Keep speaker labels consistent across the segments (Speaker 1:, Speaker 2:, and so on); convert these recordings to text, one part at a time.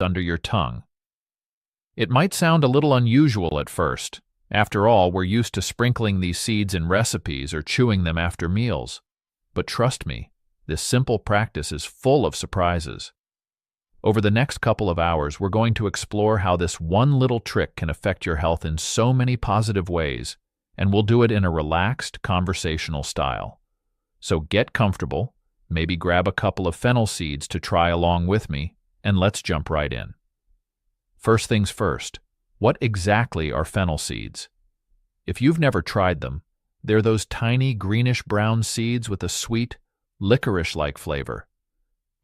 Speaker 1: under your tongue. It might sound a little unusual at first. After all, we're used to sprinkling these seeds in recipes or chewing them after meals. But trust me, this simple practice is full of surprises. Over the next couple of hours, we're going to explore how this one little trick can affect your health in so many positive ways, and we'll do it in a relaxed, conversational style. So get comfortable, maybe grab a couple of fennel seeds to try along with me, and let's jump right in. First things first, what exactly are fennel seeds? If you've never tried them, they're those tiny greenish-brown seeds with a sweet, licorice-like flavor.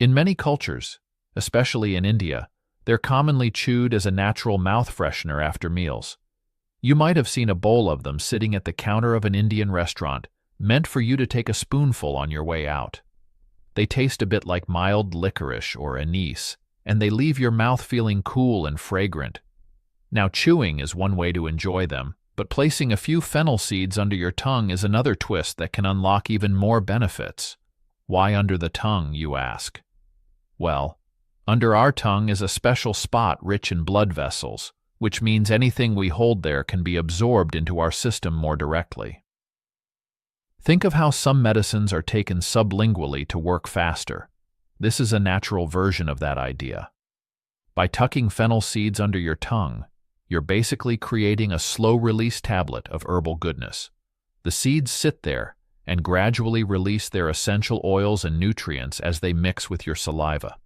Speaker 1: In many cultures, especially in India, they're commonly chewed as a natural mouth freshener after meals. You might have seen a bowl of them sitting at the counter of an Indian restaurant, meant for you to take a spoonful on your way out. They taste a bit like mild licorice or anise, and they leave your mouth feeling cool and fragrant. Now, chewing is one way to enjoy them, but placing a few fennel seeds under your tongue is another twist that can unlock even more benefits. Why under the tongue, you ask? Well, under our tongue is a special spot rich in blood vessels, which means anything we hold there can be absorbed into our system more directly. Think of how some medicines are taken sublingually to work faster. This is a natural version of that idea. By tucking fennel seeds under your tongue, you're basically creating a slow-release tablet of herbal goodness. The seeds sit there and gradually release their essential oils and nutrients as they mix with your saliva.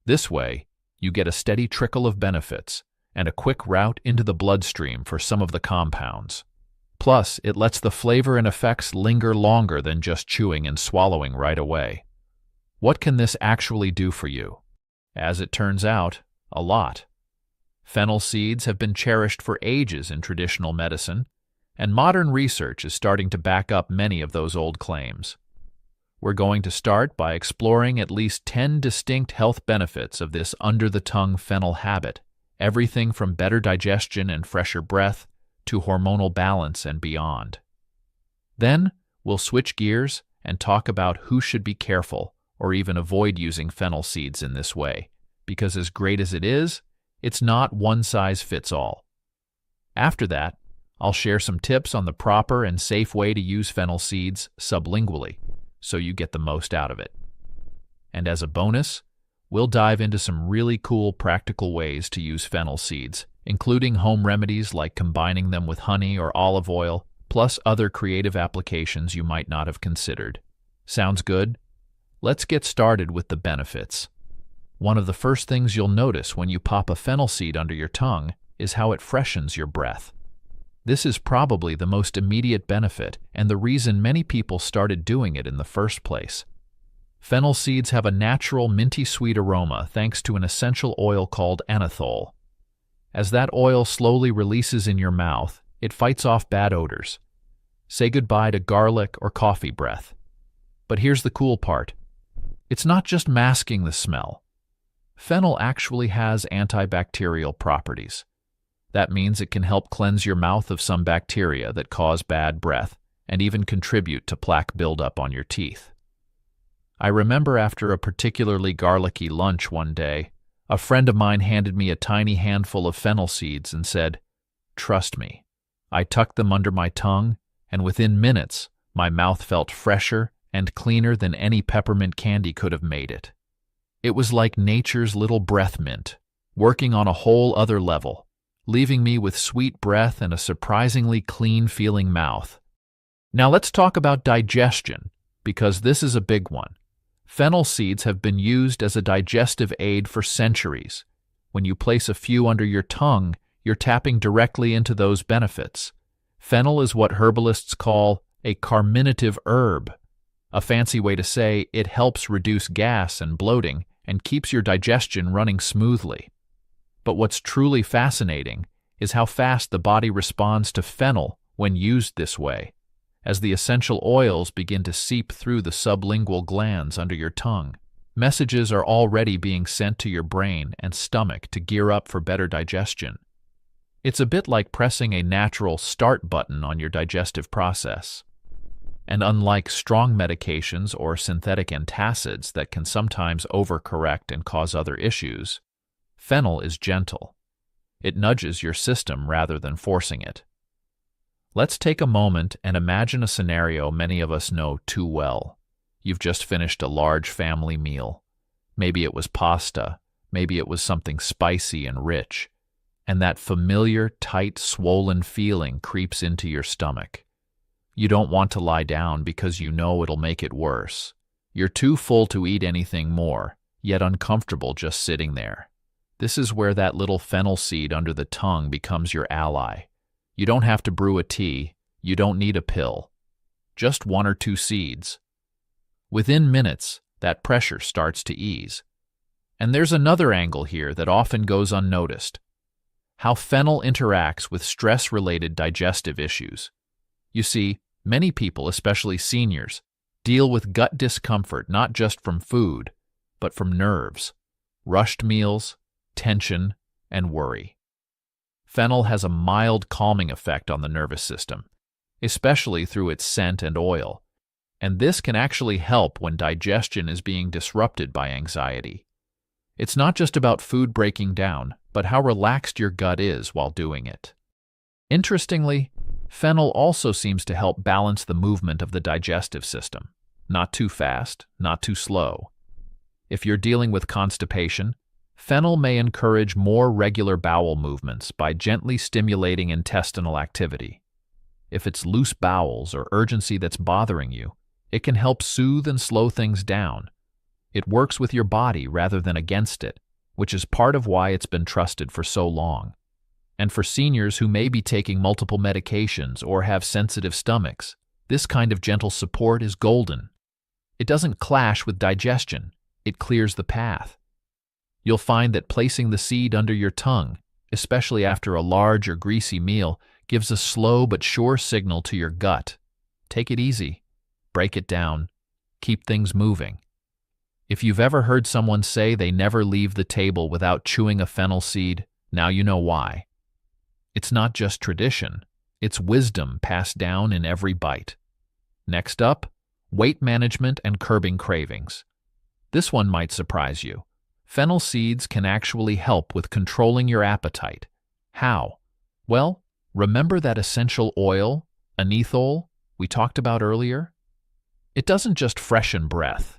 Speaker 1: This way, you get a steady trickle of benefits and a quick route into the bloodstream for some of the compounds. Plus, it lets the flavor and effects linger longer than just chewing and swallowing right away. What can this actually do for you? As it turns out, a lot. Fennel seeds have been cherished for ages in traditional medicine, and modern research is starting to back up many of those old claims. We're going to start by exploring at least 10 distinct health benefits of this under-the-tongue fennel habit, everything from better digestion and fresher breath to hormonal balance and beyond. Then, we'll switch gears and talk about who should be careful or even avoid using fennel seeds in this way, because as great as it is, it's not one size fits all. After that, I'll share some tips on the proper and safe way to use fennel seeds sublingually, so you get the most out of it. And as a bonus, we'll dive into some really cool practical ways to use fennel seeds, including home remedies like combining them with honey or olive oil, plus other creative applications you might not have considered. Sounds good? Let's get started with the benefits. One of the first things you'll notice when you pop a fennel seed under your tongue is how it freshens your breath. This is probably the most immediate benefit and the reason many people started doing it in the first place. Fennel seeds have a natural minty sweet aroma thanks to an essential oil called anethole. As that oil slowly releases in your mouth, it fights off bad odors. Say goodbye to garlic or coffee breath. But here's the cool part. It's not just masking the smell. Fennel actually has antibacterial properties. That means it can help cleanse your mouth of some bacteria that cause bad breath and even contribute to plaque buildup on your teeth. I remember after a particularly garlicky lunch one day, a friend of mine handed me a tiny handful of fennel seeds and said, "Trust me." I tucked them under my tongue, and within minutes, my mouth felt fresher and cleaner than any peppermint candy could have made it. It was like nature's little breath mint, working on a whole other level, leaving me with sweet breath and a surprisingly clean-feeling mouth. Now let's talk about digestion, because this is a big one. Fennel seeds have been used as a digestive aid for centuries. When you place a few under your tongue, you're tapping directly into those benefits. Fennel is what herbalists call a carminative herb, a fancy way to say it helps reduce gas and bloating and keeps your digestion running smoothly. But what's truly fascinating is how fast the body responds to fennel when used this way. As the essential oils begin to seep through the sublingual glands under your tongue, messages are already being sent to your brain and stomach to gear up for better digestion. It's a bit like pressing a natural start button on your digestive process. And unlike strong medications or synthetic antacids that can sometimes overcorrect and cause other issues, Fennel is gentle. It nudges your system rather than forcing it. Let's take a moment and imagine a scenario many of us know too well. You've just finished a large family meal. Maybe it was pasta, maybe it was something spicy and rich, and that familiar, tight, swollen feeling creeps into your stomach. You don't want to lie down because you know it'll make it worse. You're too full to eat anything more, yet uncomfortable just sitting there. This is where that little fennel seed under the tongue becomes your ally. You don't have to brew a tea, you don't need a pill. Just 1 or 2 seeds. Within minutes, that pressure starts to ease. And there's another angle here that often goes unnoticed. How fennel interacts with stress-related digestive issues. You see, many people, especially seniors, deal with gut discomfort not just from food, but from nerves, rushed meals, tension, and worry. Fennel has a mild calming effect on the nervous system, especially through its scent and oil, and this can actually help when digestion is being disrupted by anxiety. It's not just about food breaking down, but how relaxed your gut is while doing it. Interestingly, fennel also seems to help balance the movement of the digestive system. Not too fast, not too slow. If you're dealing with constipation, fennel may encourage more regular bowel movements by gently stimulating intestinal activity. If it's loose bowels or urgency that's bothering you, it can help soothe and slow things down. It works with your body rather than against it, which is part of why it's been trusted for so long. And for seniors who may be taking multiple medications or have sensitive stomachs, this kind of gentle support is golden. It doesn't clash with digestion, it clears the path. You'll find that placing the seed under your tongue, especially after a large or greasy meal, gives a slow but sure signal to your gut. Take it easy, break it down, keep things moving. If you've ever heard someone say they never leave the table without chewing a fennel seed, now you know why. It's not just tradition, it's wisdom passed down in every bite. Next up, weight management and curbing cravings. This one might surprise you. Fennel seeds can actually help with controlling your appetite. How? Well, remember that essential oil, anethol, we talked about earlier? It doesn't just freshen breath.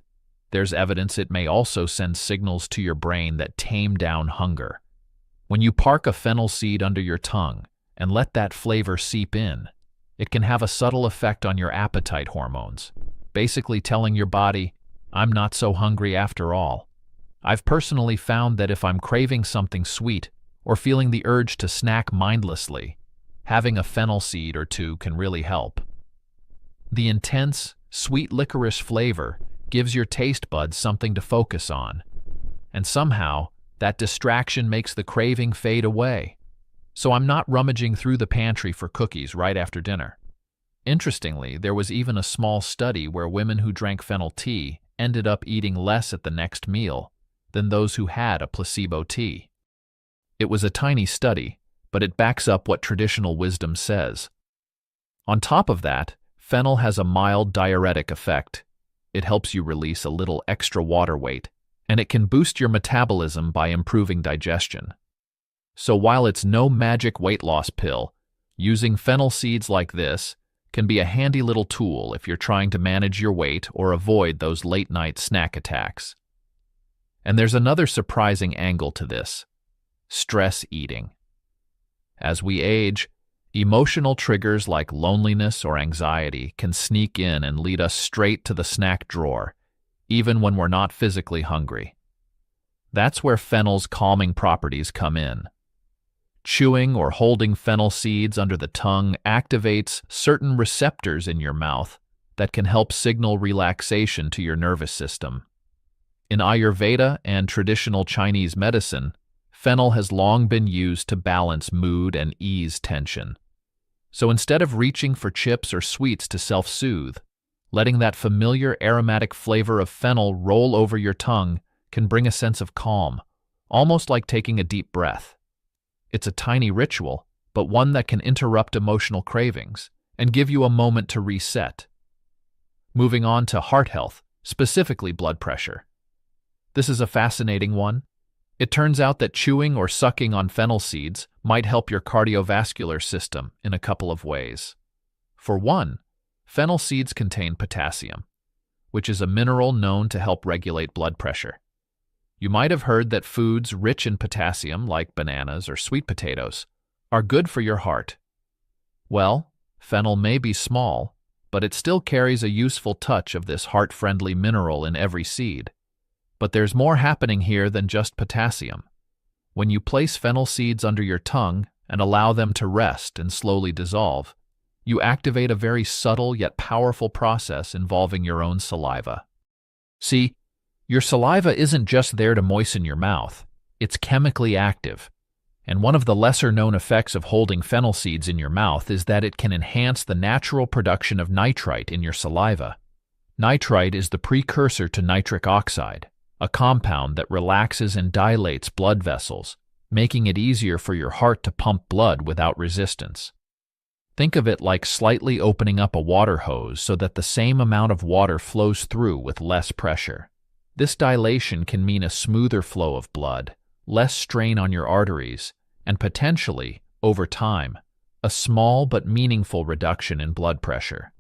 Speaker 1: There's evidence it may also send signals to your brain that tame down hunger. When you park a fennel seed under your tongue and let that flavor seep in, it can have a subtle effect on your appetite hormones, basically telling your body, I'm not so hungry after all. I've personally found that if I'm craving something sweet or feeling the urge to snack mindlessly, having a fennel seed or 2 can really help. The intense, sweet licorice flavor gives your taste buds something to focus on, and somehow that distraction makes the craving fade away. So I'm not rummaging through the pantry for cookies right after dinner. Interestingly, there was even a small study where women who drank fennel tea ended up eating less at the next meal than those who had a placebo tea. It was a tiny study, but it backs up what traditional wisdom says. On top of that, fennel has a mild diuretic effect. It helps you release a little extra water weight, and it can boost your metabolism by improving digestion. So while it's no magic weight loss pill, using fennel seeds like this can be a handy little tool if you're trying to manage your weight or avoid those late-night snack attacks. And there's another surprising angle to this: stress eating. As we age, emotional triggers like loneliness or anxiety can sneak in and lead us straight to the snack drawer, even when we're not physically hungry. That's where fennel's calming properties come in. Chewing or holding fennel seeds under the tongue activates certain receptors in your mouth that can help signal relaxation to your nervous system. In Ayurveda and traditional Chinese medicine, fennel has long been used to balance mood and ease tension. So instead of reaching for chips or sweets to self-soothe, letting that familiar aromatic flavor of fennel roll over your tongue can bring a sense of calm, almost like taking a deep breath. It's a tiny ritual, but one that can interrupt emotional cravings and give you a moment to reset. Moving on to heart health, specifically blood pressure. This is a fascinating one. It turns out that chewing or sucking on fennel seeds might help your cardiovascular system in a couple of ways. For one, fennel seeds contain potassium, which is a mineral known to help regulate blood pressure. You might have heard that foods rich in potassium, like bananas or sweet potatoes, are good for your heart. Well, fennel may be small, but it still carries a useful touch of this heart-friendly mineral in every seed. But there's more happening here than just potassium. When you place fennel seeds under your tongue and allow them to rest and slowly dissolve, you activate a very subtle yet powerful process involving your own saliva. See, your saliva isn't just there to moisten your mouth, it's chemically active. And one of the lesser-known effects of holding fennel seeds in your mouth is that it can enhance the natural production of nitrite in your saliva. Nitrite is the precursor to nitric oxide, a compound that relaxes and dilates blood vessels, making it easier for your heart to pump blood without resistance. Think of it like slightly opening up a water hose so that the same amount of water flows through with less pressure. This dilation can mean a smoother flow of blood, less strain on your arteries, and potentially, over time, a small but meaningful reduction in blood pressure.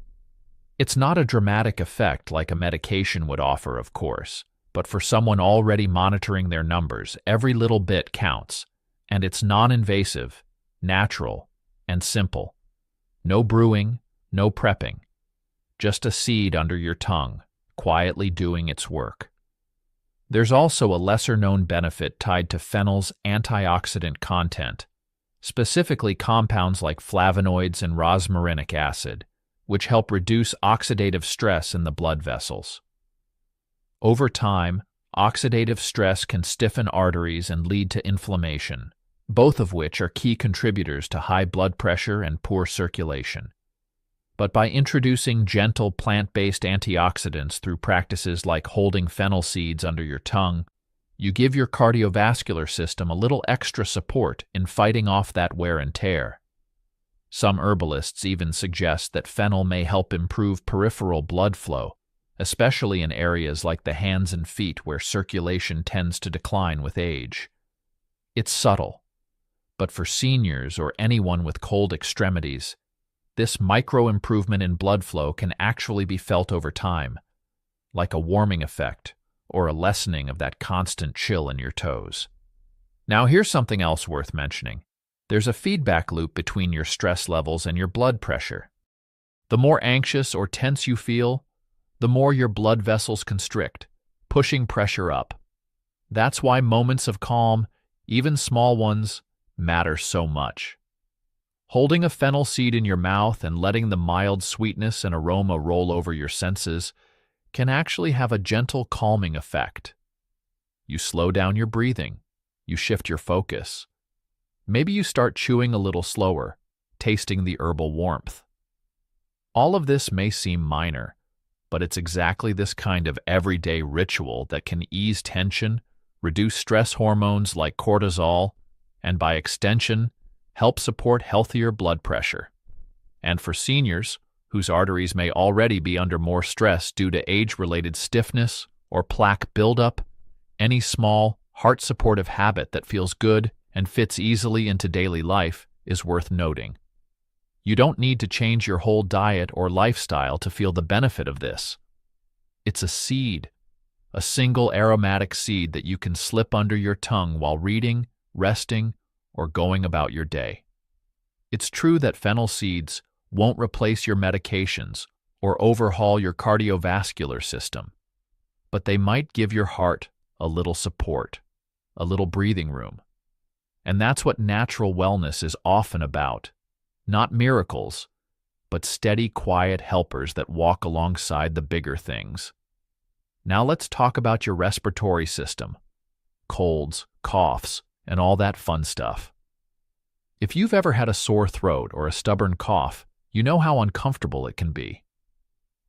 Speaker 1: It's not a dramatic effect like a medication would offer, of course, but for someone already monitoring their numbers, every little bit counts, and it's non-invasive, natural, and simple. No brewing, no prepping. Just a seed under your tongue, quietly doing its work. There's also a lesser-known benefit tied to fennel's antioxidant content, specifically compounds like flavonoids and rosmarinic acid, which help reduce oxidative stress in the blood vessels. Over time, oxidative stress can stiffen arteries and lead to inflammation, both of which are key contributors to high blood pressure and poor circulation. But by introducing gentle plant-based antioxidants through practices like holding fennel seeds under your tongue, you give your cardiovascular system a little extra support in fighting off that wear and tear. Some herbalists even suggest that fennel may help improve peripheral blood flow, especially in areas like the hands and feet where circulation tends to decline with age. It's subtle, but for seniors or anyone with cold extremities, this micro-improvement in blood flow can actually be felt over time, like a warming effect or a lessening of that constant chill in your toes. Now here's something else worth mentioning. There's a feedback loop between your stress levels and your blood pressure. The more anxious or tense you feel, the more your blood vessels constrict, pushing pressure up. That's why moments of calm, even small ones, matter so much. Holding a fennel seed in your mouth and letting the mild sweetness and aroma roll over your senses can actually have a gentle calming effect. You slow down your breathing, you shift your focus. Maybe you start chewing a little slower, tasting the herbal warmth. All of this may seem minor, but it's exactly this kind of everyday ritual that can ease tension, reduce stress hormones like cortisol, and by extension, help support healthier blood pressure. And for seniors, whose arteries may already be under more stress due to age-related stiffness or plaque buildup, any small, heart-supportive habit that feels good and fits easily into daily life is worth noting. You don't need to change your whole diet or lifestyle to feel the benefit of this. It's a seed, a single aromatic seed that you can slip under your tongue while reading, resting, or going about your day. It's true that fennel seeds won't replace your medications or overhaul your cardiovascular system, but they might give your heart a little support, a little breathing room. And that's what natural wellness is often about. Not miracles, but steady, quiet helpers that walk alongside the bigger things. Now let's talk about your respiratory system, colds, coughs, and all that fun stuff. If you've ever had a sore throat or a stubborn cough, you know how uncomfortable it can be.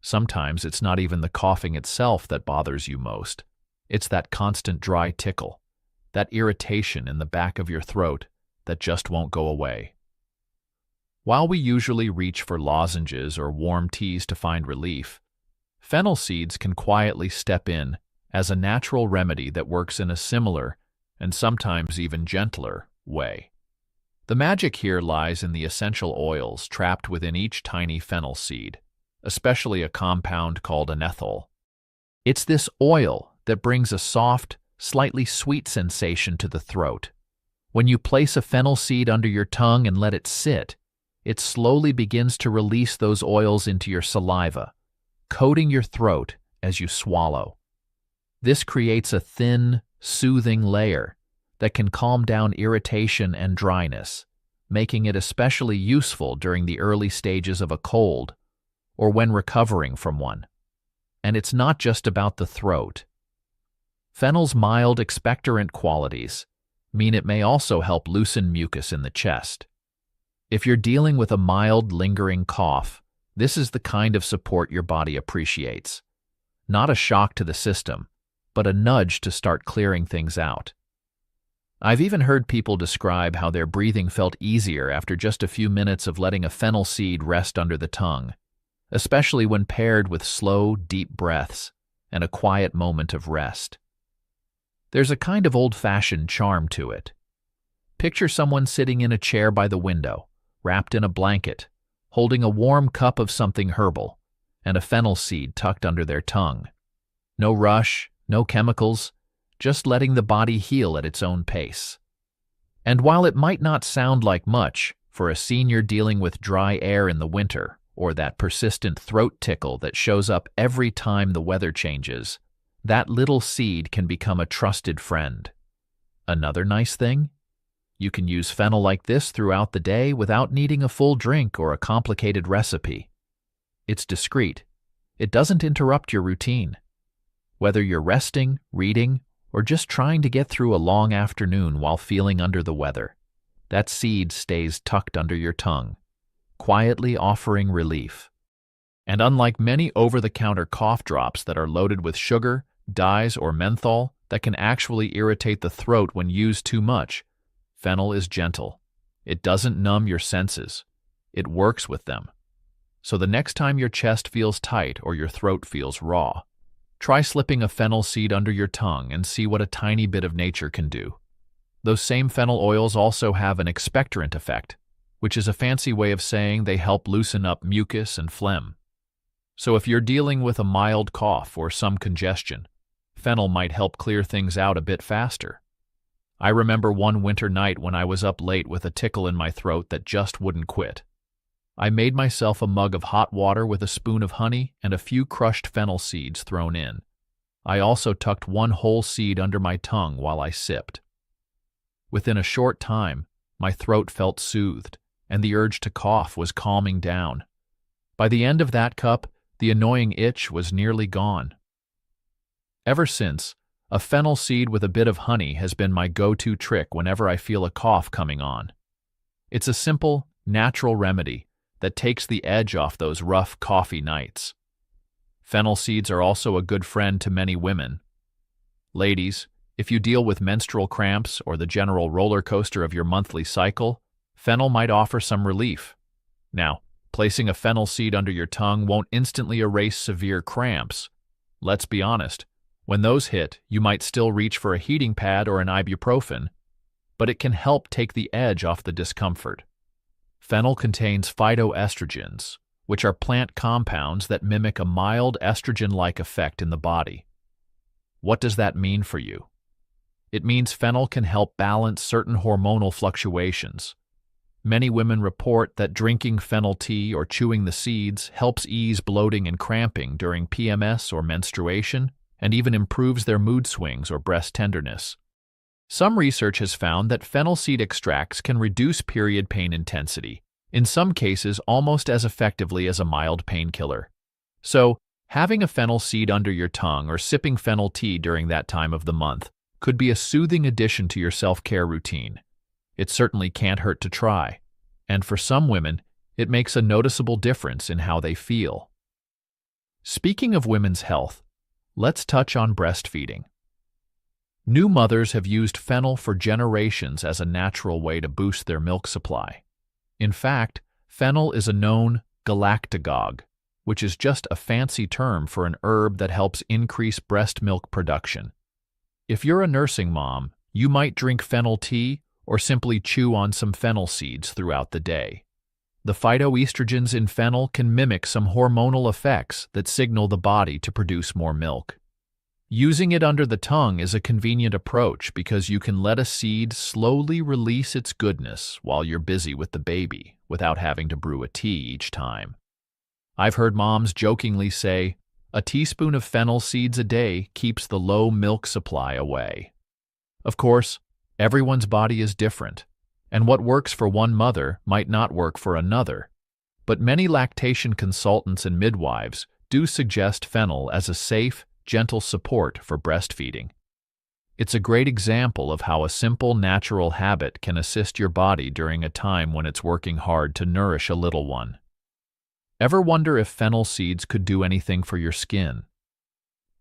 Speaker 1: Sometimes it's not even the coughing itself that bothers you most. It's that constant dry tickle, that irritation in the back of your throat that just won't go away. While we usually reach for lozenges or warm teas to find relief, fennel seeds can quietly step in as a natural remedy that works in a similar and sometimes even gentler, way. The magic here lies in the essential oils trapped within each tiny fennel seed, especially a compound called anethol. It's this oil that brings a soft, slightly sweet sensation to the throat. When you place a fennel seed under your tongue and let it sit, it slowly begins to release those oils into your saliva, coating your throat as you swallow. This creates a thin, soothing layer that can calm down irritation and dryness, making it especially useful during the early stages of a cold or when recovering from one. And it's not just about the throat. Fennel's mild expectorant qualities mean it may also help loosen mucus in the chest. If you're dealing with a mild, lingering cough, this is the kind of support your body appreciates. Not a shock to the system, but a nudge to start clearing things out. I've even heard people describe how their breathing felt easier after just a few minutes of letting a fennel seed rest under the tongue, especially when paired with slow, deep breaths and a quiet moment of rest. There's a kind of old-fashioned charm to it. Picture someone sitting in a chair by the window, wrapped in a blanket, holding a warm cup of something herbal, and a fennel seed tucked under their tongue. No rush, no chemicals, just letting the body heal at its own pace. And while it might not sound like much for a senior dealing with dry air in the winter, or that persistent throat tickle that shows up every time the weather changes, that little seed can become a trusted friend. Another nice thing? You can use fennel like this throughout the day without needing a full drink or a complicated recipe. It's discreet. It doesn't interrupt your routine. Whether you're resting, reading, or just trying to get through a long afternoon while feeling under the weather, that seed stays tucked under your tongue, quietly offering relief. And unlike many over-the-counter cough drops that are loaded with sugar, dyes, or menthol that can actually irritate the throat when used too much, fennel is gentle. It doesn't numb your senses. It works with them. So the next time your chest feels tight or your throat feels raw, try slipping a fennel seed under your tongue and see what a tiny bit of nature can do. Those same fennel oils also have an expectorant effect, which is a fancy way of saying they help loosen up mucus and phlegm. So if you're dealing with a mild cough or some congestion, fennel might help clear things out a bit faster. I remember one winter night when I was up late with a tickle in my throat that just wouldn't quit. I made myself a mug of hot water with a spoon of honey and a few crushed fennel seeds thrown in. I also tucked one whole seed under my tongue while I sipped. Within a short time, my throat felt soothed, and the urge to cough was calming down. By the end of that cup, the annoying itch was nearly gone. Ever since, a fennel seed with a bit of honey has been my go-to trick whenever I feel a cough coming on. It's a simple, natural remedy that takes the edge off those rough coffee nights. Fennel seeds are also a good friend to many women. Ladies, if you deal with menstrual cramps or the general roller coaster of your monthly cycle, fennel might offer some relief. Now, placing a fennel seed under your tongue won't instantly erase severe cramps. Let's be honest. When those hit, you might still reach for a heating pad or an ibuprofen, but it can help take the edge off the discomfort. Fennel contains phytoestrogens, which are plant compounds that mimic a mild estrogen-like effect in the body. What does that mean for you? It means fennel can help balance certain hormonal fluctuations. Many women report that drinking fennel tea or chewing the seeds helps ease bloating and cramping during PMS or menstruation, and even improves their mood swings or breast tenderness. Some research has found that fennel seed extracts can reduce period pain intensity, in some cases almost as effectively as a mild painkiller. So, having a fennel seed under your tongue or sipping fennel tea during that time of the month could be a soothing addition to your self-care routine. It certainly can't hurt to try, and for some women, it makes a noticeable difference in how they feel. Speaking of women's health, let's touch on breastfeeding. New mothers have used fennel for generations as a natural way to boost their milk supply. In fact, fennel is a known galactagogue, which is just a fancy term for an herb that helps increase breast milk production. If you're a nursing mom, You might drink fennel tea or simply chew on some fennel seeds throughout the day. The phytoestrogens in fennel can mimic some hormonal effects that signal the body to produce more milk. Using it under the tongue is a convenient approach because you can let a seed slowly release its goodness while you're busy with the baby without having to brew a tea each time. I've heard moms jokingly say, "A teaspoon of fennel seeds a day keeps the low milk supply away." Of course, everyone's body is different, and what works for one mother might not work for another, but many lactation consultants and midwives do suggest fennel as a safe, gentle support for breastfeeding. It's a great example of how a simple, natural habit can assist your body during a time when it's working hard to nourish a little one. Ever wonder if fennel seeds could do anything for your skin?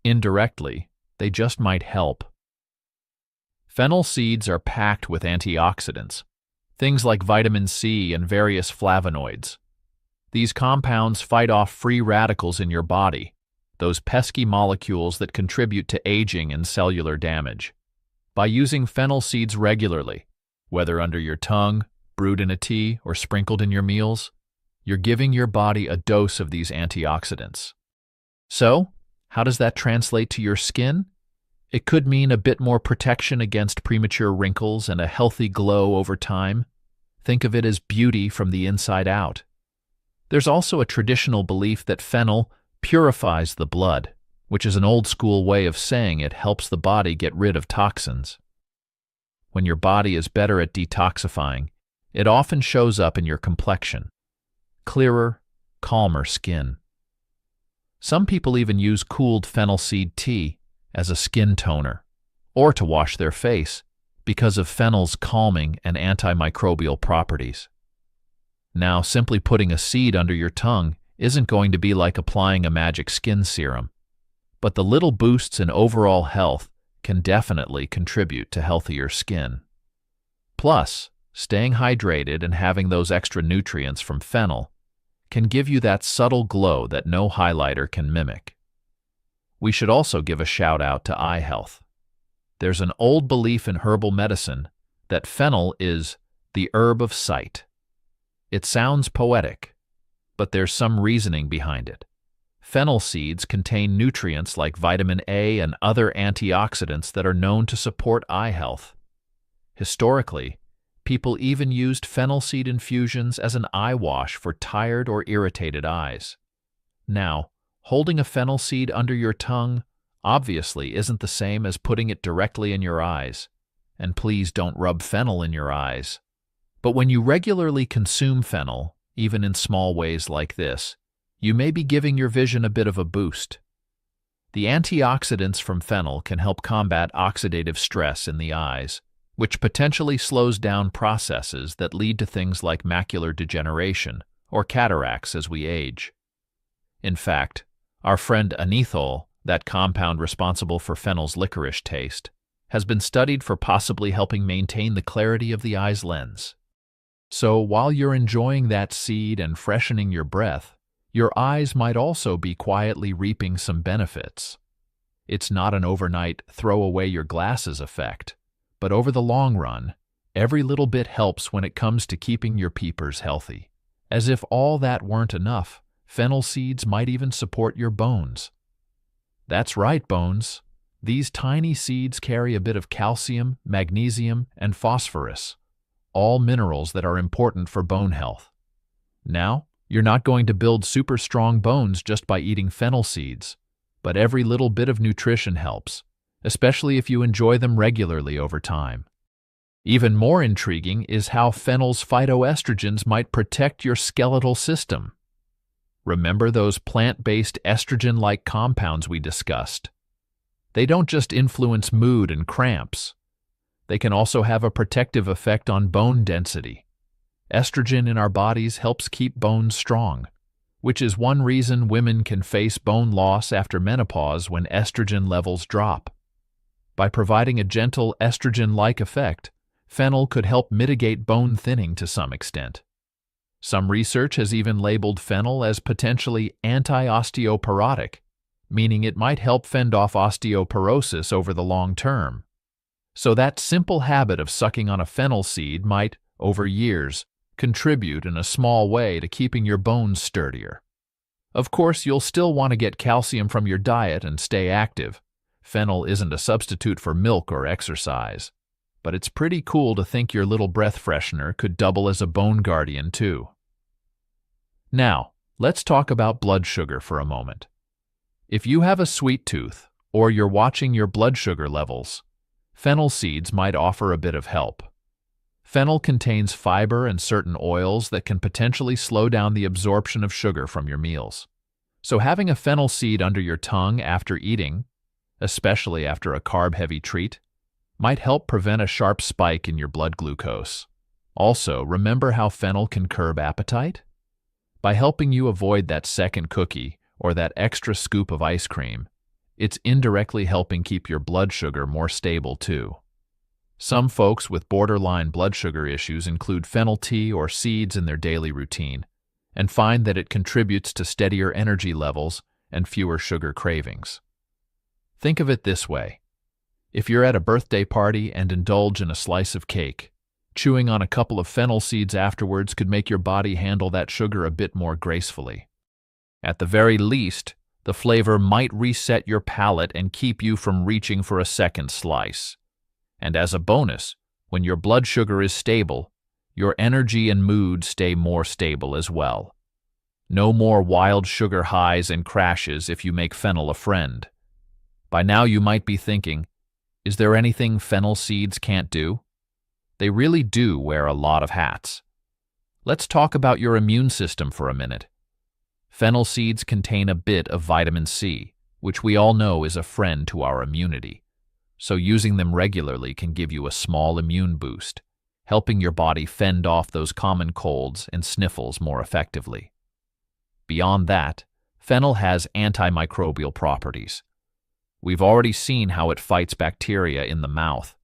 Speaker 1: Indirectly, they just might help. Fennel seeds are packed with antioxidants, things like vitamin C and various flavonoids. These compounds fight off free radicals in your body, those pesky molecules that contribute to aging and cellular damage. By using fennel seeds regularly, whether under your tongue, brewed in a tea, or sprinkled in your meals, you're giving your body a dose of these antioxidants. So, how does that translate to your skin? It could mean a bit more protection against premature wrinkles and a healthy glow over time. Think of it as beauty from the inside out. There's also a traditional belief that fennel purifies the blood, which is an old-school way of saying it helps the body get rid of toxins. When your body is better at detoxifying, it often shows up in your complexion. Clearer, calmer skin. Some people even use cooled fennel seed tea as a skin toner, or to wash their face, because of fennel's calming and antimicrobial properties. Now, simply putting a seed under your tongue isn't going to be like applying a magic skin serum, but the little boosts in overall health can definitely contribute to healthier skin. Plus, staying hydrated and having those extra nutrients from fennel can give you that subtle glow that no highlighter can mimic. We should also give a shout out to eye health. There's an old belief in herbal medicine that fennel is the herb of sight. It sounds poetic, but there's some reasoning behind it. Fennel seeds contain nutrients like vitamin A and other antioxidants that are known to support eye health. Historically, people even used fennel seed infusions as an eye wash for tired or irritated eyes. Now, holding a fennel seed under your tongue obviously isn't the same as putting it directly in your eyes. And please don't rub fennel in your eyes. But when you regularly consume fennel, even in small ways like this, you may be giving your vision a bit of a boost. The antioxidants from fennel can help combat oxidative stress in the eyes, which potentially slows down processes that lead to things like macular degeneration or cataracts as we age. In fact, our friend anethol, that compound responsible for fennel's licorice taste, has been studied for possibly helping maintain the clarity of the eye's lens. So while you're enjoying that seed and freshening your breath, your eyes might also be quietly reaping some benefits. It's not an overnight throw away your glasses effect, but over the long run, every little bit helps when it comes to keeping your peepers healthy. As if all that weren't enough, fennel seeds might even support your bones. That's right, bones. These tiny seeds carry a bit of calcium, magnesium, and phosphorus, all minerals that are important for bone health. Now, you're not going to build super strong bones just by eating fennel seeds, but every little bit of nutrition helps, especially if you enjoy them regularly over time. Even more intriguing is how fennel's phytoestrogens might protect your skeletal system. Remember those plant-based estrogen-like compounds we discussed? They don't just influence mood and cramps. They can also have a protective effect on bone density. Estrogen in our bodies helps keep bones strong, which is one reason women can face bone loss after menopause when estrogen levels drop. By providing a gentle estrogen-like effect, fennel could help mitigate bone thinning to some extent. Some research has even labeled fennel as potentially anti-osteoporotic, meaning it might help fend off osteoporosis over the long term. So that simple habit of sucking on a fennel seed might, over years, contribute in a small way to keeping your bones sturdier. Of course, you'll still want to get calcium from your diet and stay active. Fennel isn't a substitute for milk or exercise. But it's pretty cool to think your little breath freshener could double as a bone guardian too. Now, let's talk about blood sugar for a moment. If you have a sweet tooth, or you're watching your blood sugar levels, fennel seeds might offer a bit of help. Fennel contains fiber and certain oils that can potentially slow down the absorption of sugar from your meals. So having a fennel seed under your tongue after eating, especially after a carb-heavy treat, might help prevent a sharp spike in your blood glucose. Also, remember how fennel can curb appetite? By helping you avoid that second cookie or that extra scoop of ice cream, it's indirectly helping keep your blood sugar more stable too. Some folks with borderline blood sugar issues include fennel tea or seeds in their daily routine and find that it contributes to steadier energy levels and fewer sugar cravings. Think of it this way. If you're at a birthday party and indulge in a slice of cake, chewing on a couple of fennel seeds afterwards could make your body handle that sugar a bit more gracefully. At the very least, the flavor might reset your palate and keep you from reaching for a second slice. And as a bonus, when your blood sugar is stable, your energy and mood stay more stable as well. No more wild sugar highs and crashes if you make fennel a friend. By now you might be thinking, is there anything fennel seeds can't do? They really do wear a lot of hats. Let's talk about your immune system for a minute. Fennel seeds contain a bit of vitamin C, which we all know is a friend to our immunity. So using them regularly can give you a small immune boost, helping your body fend off those common colds and sniffles more effectively. Beyond that, fennel has antimicrobial properties. We've already seen how it fights bacteria in the mouth.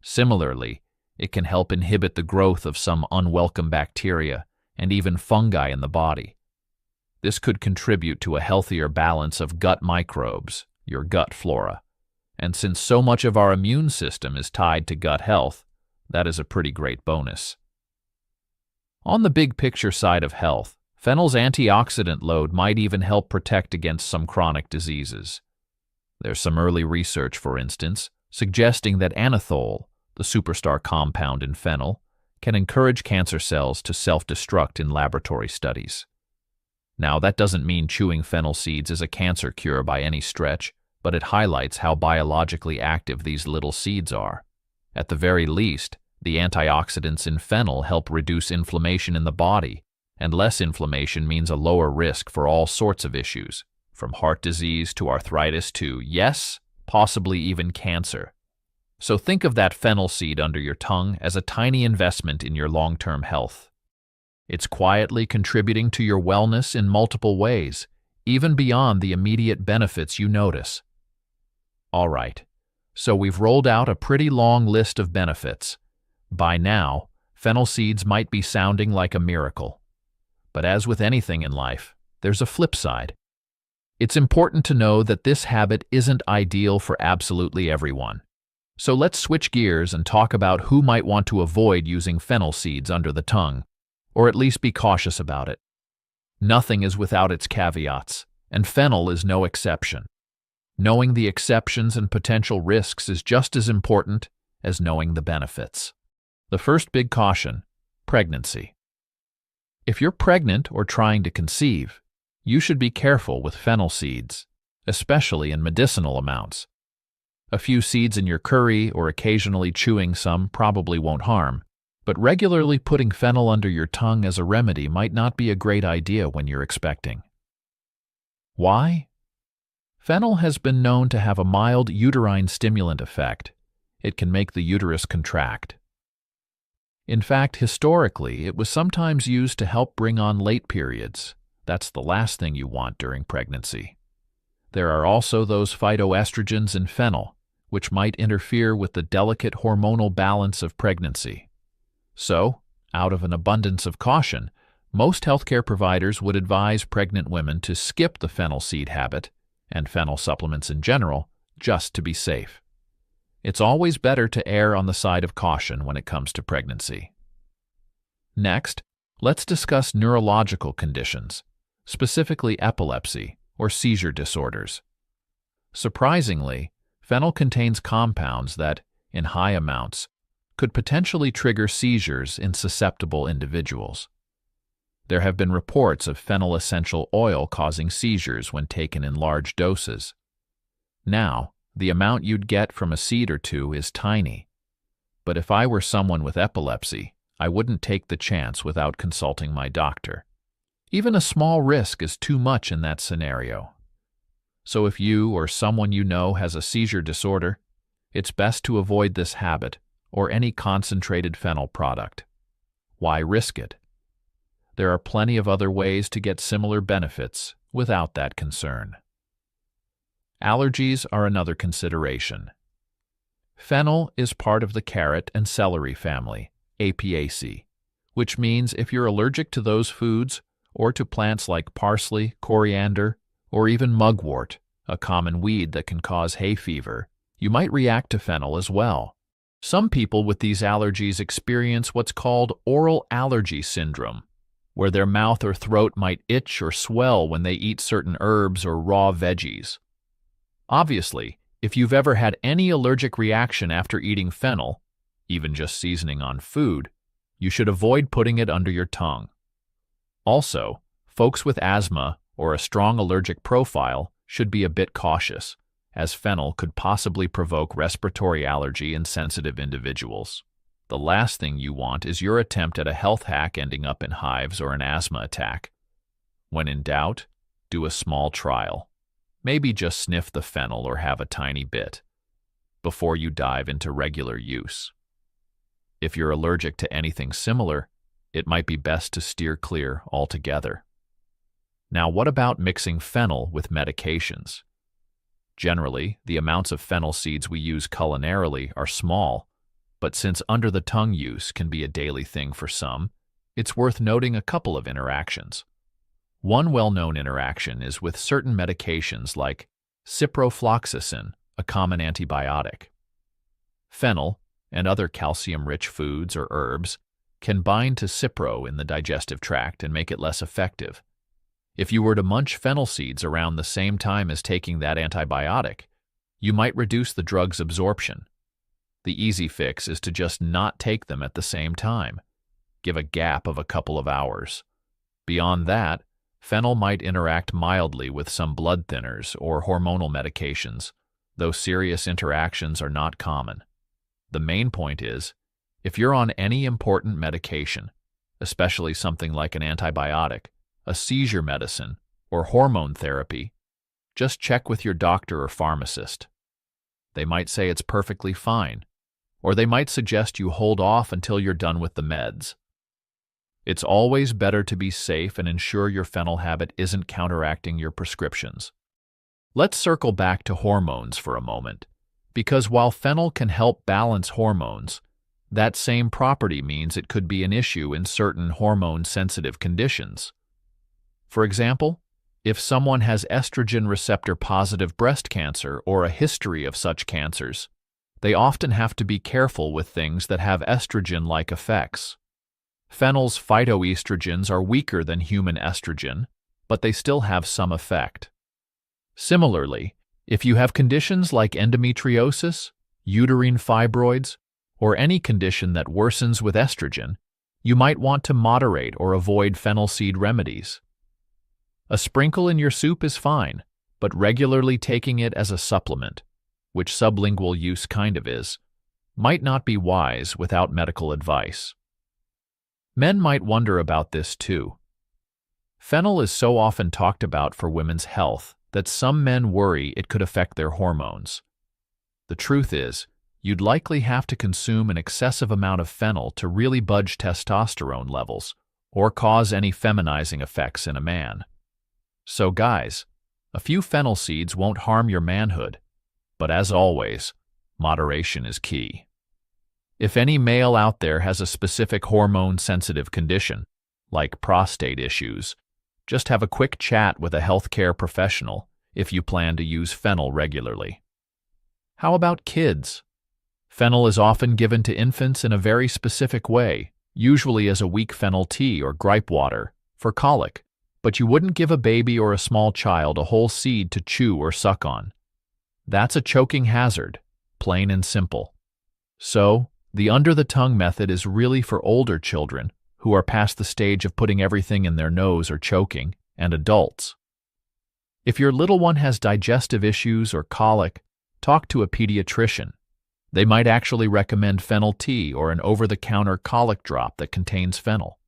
Speaker 1: Similarly, it can help inhibit the growth of some unwelcome bacteria and even fungi in the body. This could contribute to a healthier balance of gut microbes, your gut flora. And since so much of our immune system is tied to gut health, that is a pretty great bonus. On the big picture side of health, fennel's antioxidant load might even help protect against some chronic diseases. There's some early research, for instance, suggesting that anethole, the superstar compound in fennel, can encourage cancer cells to self-destruct in laboratory studies. Now, that doesn't mean chewing fennel seeds is a cancer cure by any stretch, but it highlights how biologically active these little seeds are. At the very least, the antioxidants in fennel help reduce inflammation in the body, and less inflammation means a lower risk for all sorts of issues, from heart disease to arthritis to, yes, possibly even cancer. So think of that fennel seed under your tongue as a tiny investment in your long-term health. It's quietly contributing to your wellness in multiple ways, even beyond the immediate benefits you notice. All right, so we've rolled out a pretty long list of benefits. By now, fennel seeds might be sounding like a miracle. But as with anything in life, there's a flip side. It's important to know that this habit isn't ideal for absolutely everyone. So let's switch gears and talk about who might want to avoid using fennel seeds under the tongue, or at least be cautious about it. Nothing is without its caveats, and fennel is no exception. Knowing the exceptions and potential risks is just as important as knowing the benefits. The first big caution: pregnancy. If you're pregnant or trying to conceive, you should be careful with fennel seeds, especially in medicinal amounts. A few seeds in your curry or occasionally chewing some probably won't harm, but regularly putting fennel under your tongue as a remedy might not be a great idea when you're expecting. Why? Fennel has been known to have a mild uterine stimulant effect. It can make the uterus contract. In fact, historically, it was sometimes used to help bring on late periods. That's the last thing you want during pregnancy. There are also those phytoestrogens in fennel, which might interfere with the delicate hormonal balance of pregnancy. So, out of an abundance of caution, most healthcare providers would advise pregnant women to skip the fennel seed habit, and fennel supplements in general, just to be safe. It's always better to err on the side of caution when it comes to pregnancy. Next, let's discuss neurological conditions, specifically epilepsy or seizure disorders. Surprisingly, fennel contains compounds that, in high amounts, could potentially trigger seizures in susceptible individuals. There have been reports of fennel essential oil causing seizures when taken in large doses. Now, the amount you'd get from a seed or two is tiny. But if I were someone with epilepsy, I wouldn't take the chance without consulting my doctor. Even a small risk is too much in that scenario. So if you or someone you know has a seizure disorder, it's best to avoid this habit or any concentrated fennel product. Why risk it? There are plenty of other ways to get similar benefits without that concern. Allergies are another consideration. Fennel is part of the carrot and celery family, Apiaceae, which means if you're allergic to those foods or to plants like parsley, coriander, or even mugwort, a common weed that can cause hay fever, you might react to fennel as well. Some people with these allergies experience what's called oral allergy syndrome, where their mouth or throat might itch or swell when they eat certain herbs or raw veggies. Obviously, if you've ever had any allergic reaction after eating fennel, even just seasoning on food, you should avoid putting it under your tongue. Also, folks with asthma or a strong allergic profile should be a bit cautious, as fennel could possibly provoke respiratory allergy in sensitive individuals. The last thing you want is your attempt at a health hack ending up in hives or an asthma attack. When in doubt, do a small trial. Maybe just sniff the fennel or have a tiny bit before you dive into regular use. If you're allergic to anything similar, it might be best to steer clear altogether. Now, what about mixing fennel with medications? Generally, the amounts of fennel seeds we use culinarily are small, but since under-the-tongue use can be a daily thing for some, it's worth noting a couple of interactions. One well-known interaction is with certain medications like ciprofloxacin, a common antibiotic. Fennel and other calcium-rich foods or herbs can bind to cipro in the digestive tract and make it less effective. If you were to munch fennel seeds around the same time as taking that antibiotic, you might reduce the drug's absorption. The easy fix is to just not take them at the same time. Give a gap of a couple of hours. Beyond that, fennel might interact mildly with some blood thinners or hormonal medications, though serious interactions are not common. The main point is, if you're on any important medication, especially something like an antibiotic, a seizure medicine, or hormone therapy, just check with your doctor or pharmacist. They might say it's perfectly fine, or they might suggest you hold off until you're done with the meds. It's always better to be safe and ensure your fennel habit isn't counteracting your prescriptions. Let's circle back to hormones for a moment, because while fennel can help balance hormones, that same property means it could be an issue in certain hormone-sensitive conditions. For example, if someone has estrogen receptor-positive breast cancer or a history of such cancers, they often have to be careful with things that have estrogen-like effects. Fennel's phytoestrogens are weaker than human estrogen, but they still have some effect. Similarly, if you have conditions like endometriosis, uterine fibroids, or any condition that worsens with estrogen, you might want to moderate or avoid fennel seed remedies. A sprinkle in your soup is fine, but regularly taking it as a supplement, which sublingual use kind of is, might not be wise without medical advice. Men might wonder about this too. Fennel is so often talked about for women's health that some men worry it could affect their hormones. The truth is, you'd likely have to consume an excessive amount of fennel to really budge testosterone levels or cause any feminizing effects in a man. So guys, a few fennel seeds won't harm your manhood, but as always, moderation is key. If any male out there has a specific hormone-sensitive condition, like prostate issues, just have a quick chat with a healthcare professional if you plan to use fennel regularly. How about kids? Fennel is often given to infants in a very specific way, usually as a weak fennel tea or gripe water, for colic, but you wouldn't give a baby or a small child a whole seed to chew or suck on. That's a choking hazard, plain and simple. So, the under-the-tongue method is really for older children who are past the stage of putting everything in their nose or choking, and adults. If your little one has digestive issues or colic, talk to a pediatrician. They might actually recommend fennel tea or an over-the-counter colic drop that contains fennel.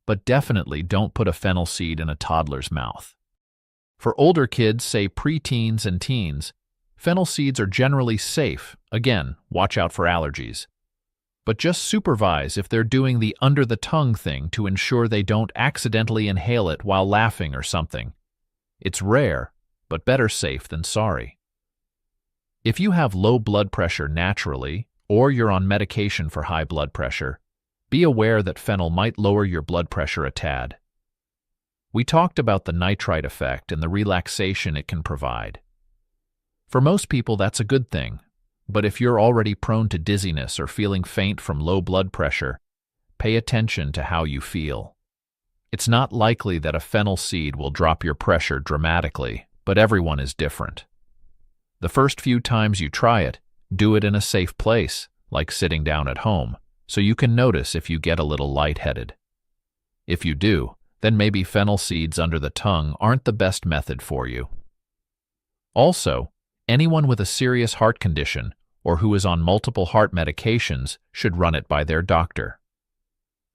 Speaker 1: But definitely don't put a fennel seed in a toddler's mouth. For older kids, say preteens and teens, fennel seeds are generally safe. Again, watch out for allergies. But just supervise if they're doing the under-the-tongue thing to ensure they don't accidentally inhale it while laughing or something. It's rare, but better safe than sorry. If you have low blood pressure naturally, or you're on medication for high blood pressure, be aware that fennel might lower your blood pressure a tad. We talked about the nitrite effect and the relaxation it can provide. For most people, that's a good thing, but if you're already prone to dizziness or feeling faint from low blood pressure, pay attention to how you feel. It's not likely that a fennel seed will drop your pressure dramatically, but everyone is different. The first few times you try it, do it in a safe place, like sitting down at home, so you can notice if you get a little lightheaded. If you do, then maybe fennel seeds under the tongue aren't the best method for you. Also, anyone with a serious heart condition or who is on multiple heart medications should run it by their doctor.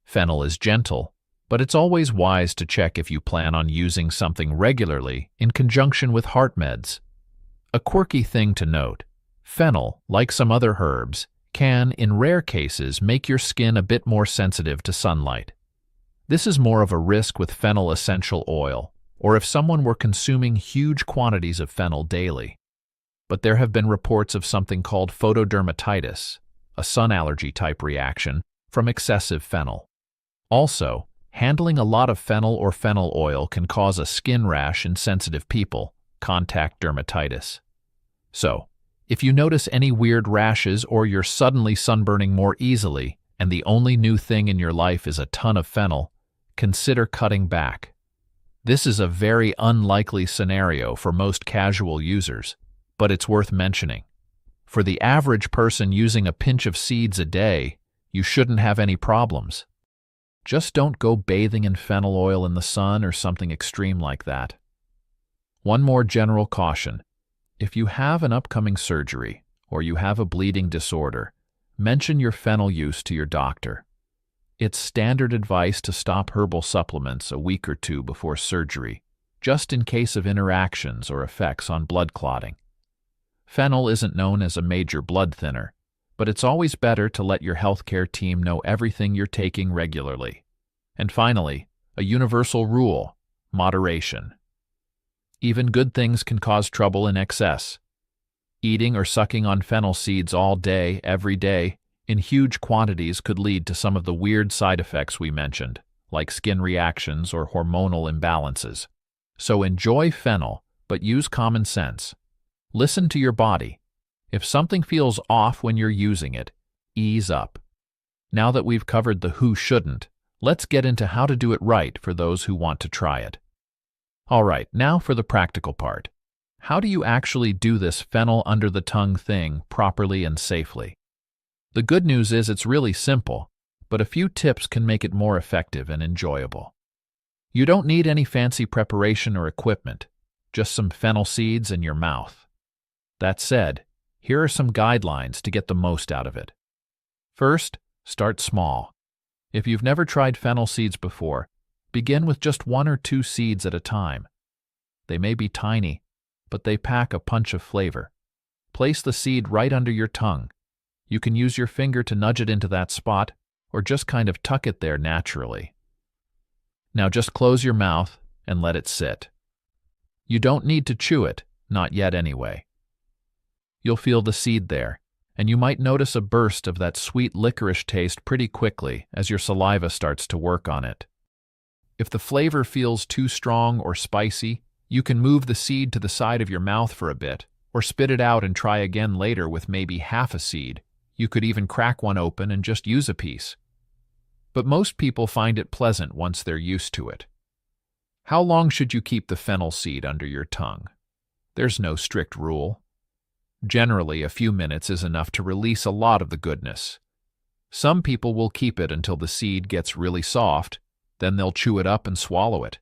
Speaker 1: Fennel is gentle, but it's always wise to check if you plan on using something regularly in conjunction with heart meds. A quirky thing to note, fennel, like some other herbs, can, in rare cases, make your skin a bit more sensitive to sunlight. This is more of a risk with fennel essential oil, or if someone were consuming huge quantities of fennel daily. But there have been reports of something called photodermatitis, a sun allergy type reaction, from excessive fennel. Also, handling a lot of fennel or fennel oil can cause a skin rash in sensitive people, contact dermatitis. So, if you notice any weird rashes or you're suddenly sunburning more easily and the only new thing in your life is a ton of fennel, consider cutting back. This is a very unlikely scenario for most casual users, but it's worth mentioning. For the average person using a pinch of seeds a day, you shouldn't have any problems. Just don't go bathing in fennel oil in the sun or something extreme like that. One more general caution. If you have an upcoming surgery or you have a bleeding disorder, mention your fennel use to your doctor. It's standard advice to stop herbal supplements a week or two before surgery, just in case of interactions or effects on blood clotting. Fennel isn't known as a major blood thinner, but it's always better to let your healthcare team know everything you're taking regularly. And finally, a universal rule: moderation. Even good things can cause trouble in excess. Eating or sucking on fennel seeds all day, every day, in huge quantities could lead to some of the weird side effects we mentioned, like skin reactions or hormonal imbalances. So enjoy fennel, but use common sense. Listen to your body. If something feels off when you're using it, ease up. Now that we've covered the who shouldn't, let's get into how to do it right for those who want to try it. All right, now for the practical part. How do you actually do this fennel under the tongue thing properly and safely? The good news is it's really simple, but a few tips can make it more effective and enjoyable. You don't need any fancy preparation or equipment, just some fennel seeds in your mouth. That said, here are some guidelines to get the most out of it. First, start small. If you've never tried fennel seeds before, begin with just 1 or 2 seeds at a time. They may be tiny, but they pack a punch of flavor. Place the seed right under your tongue. You can use your finger to nudge it into that spot, or just kind of tuck it there naturally. Now just close your mouth and let it sit. You don't need to chew it, not yet anyway. You'll feel the seed there, and you might notice a burst of that sweet licorice taste pretty quickly as your saliva starts to work on it. If the flavor feels too strong or spicy, you can move the seed to the side of your mouth for a bit, or spit it out and try again later with maybe half a seed. You could even crack one open and just use a piece. But most people find it pleasant once they're used to it. How long should you keep the fennel seed under your tongue? There's no strict rule. Generally, a few minutes is enough to release a lot of the goodness. Some people will keep it until the seed gets really soft, then they'll chew it up and swallow it.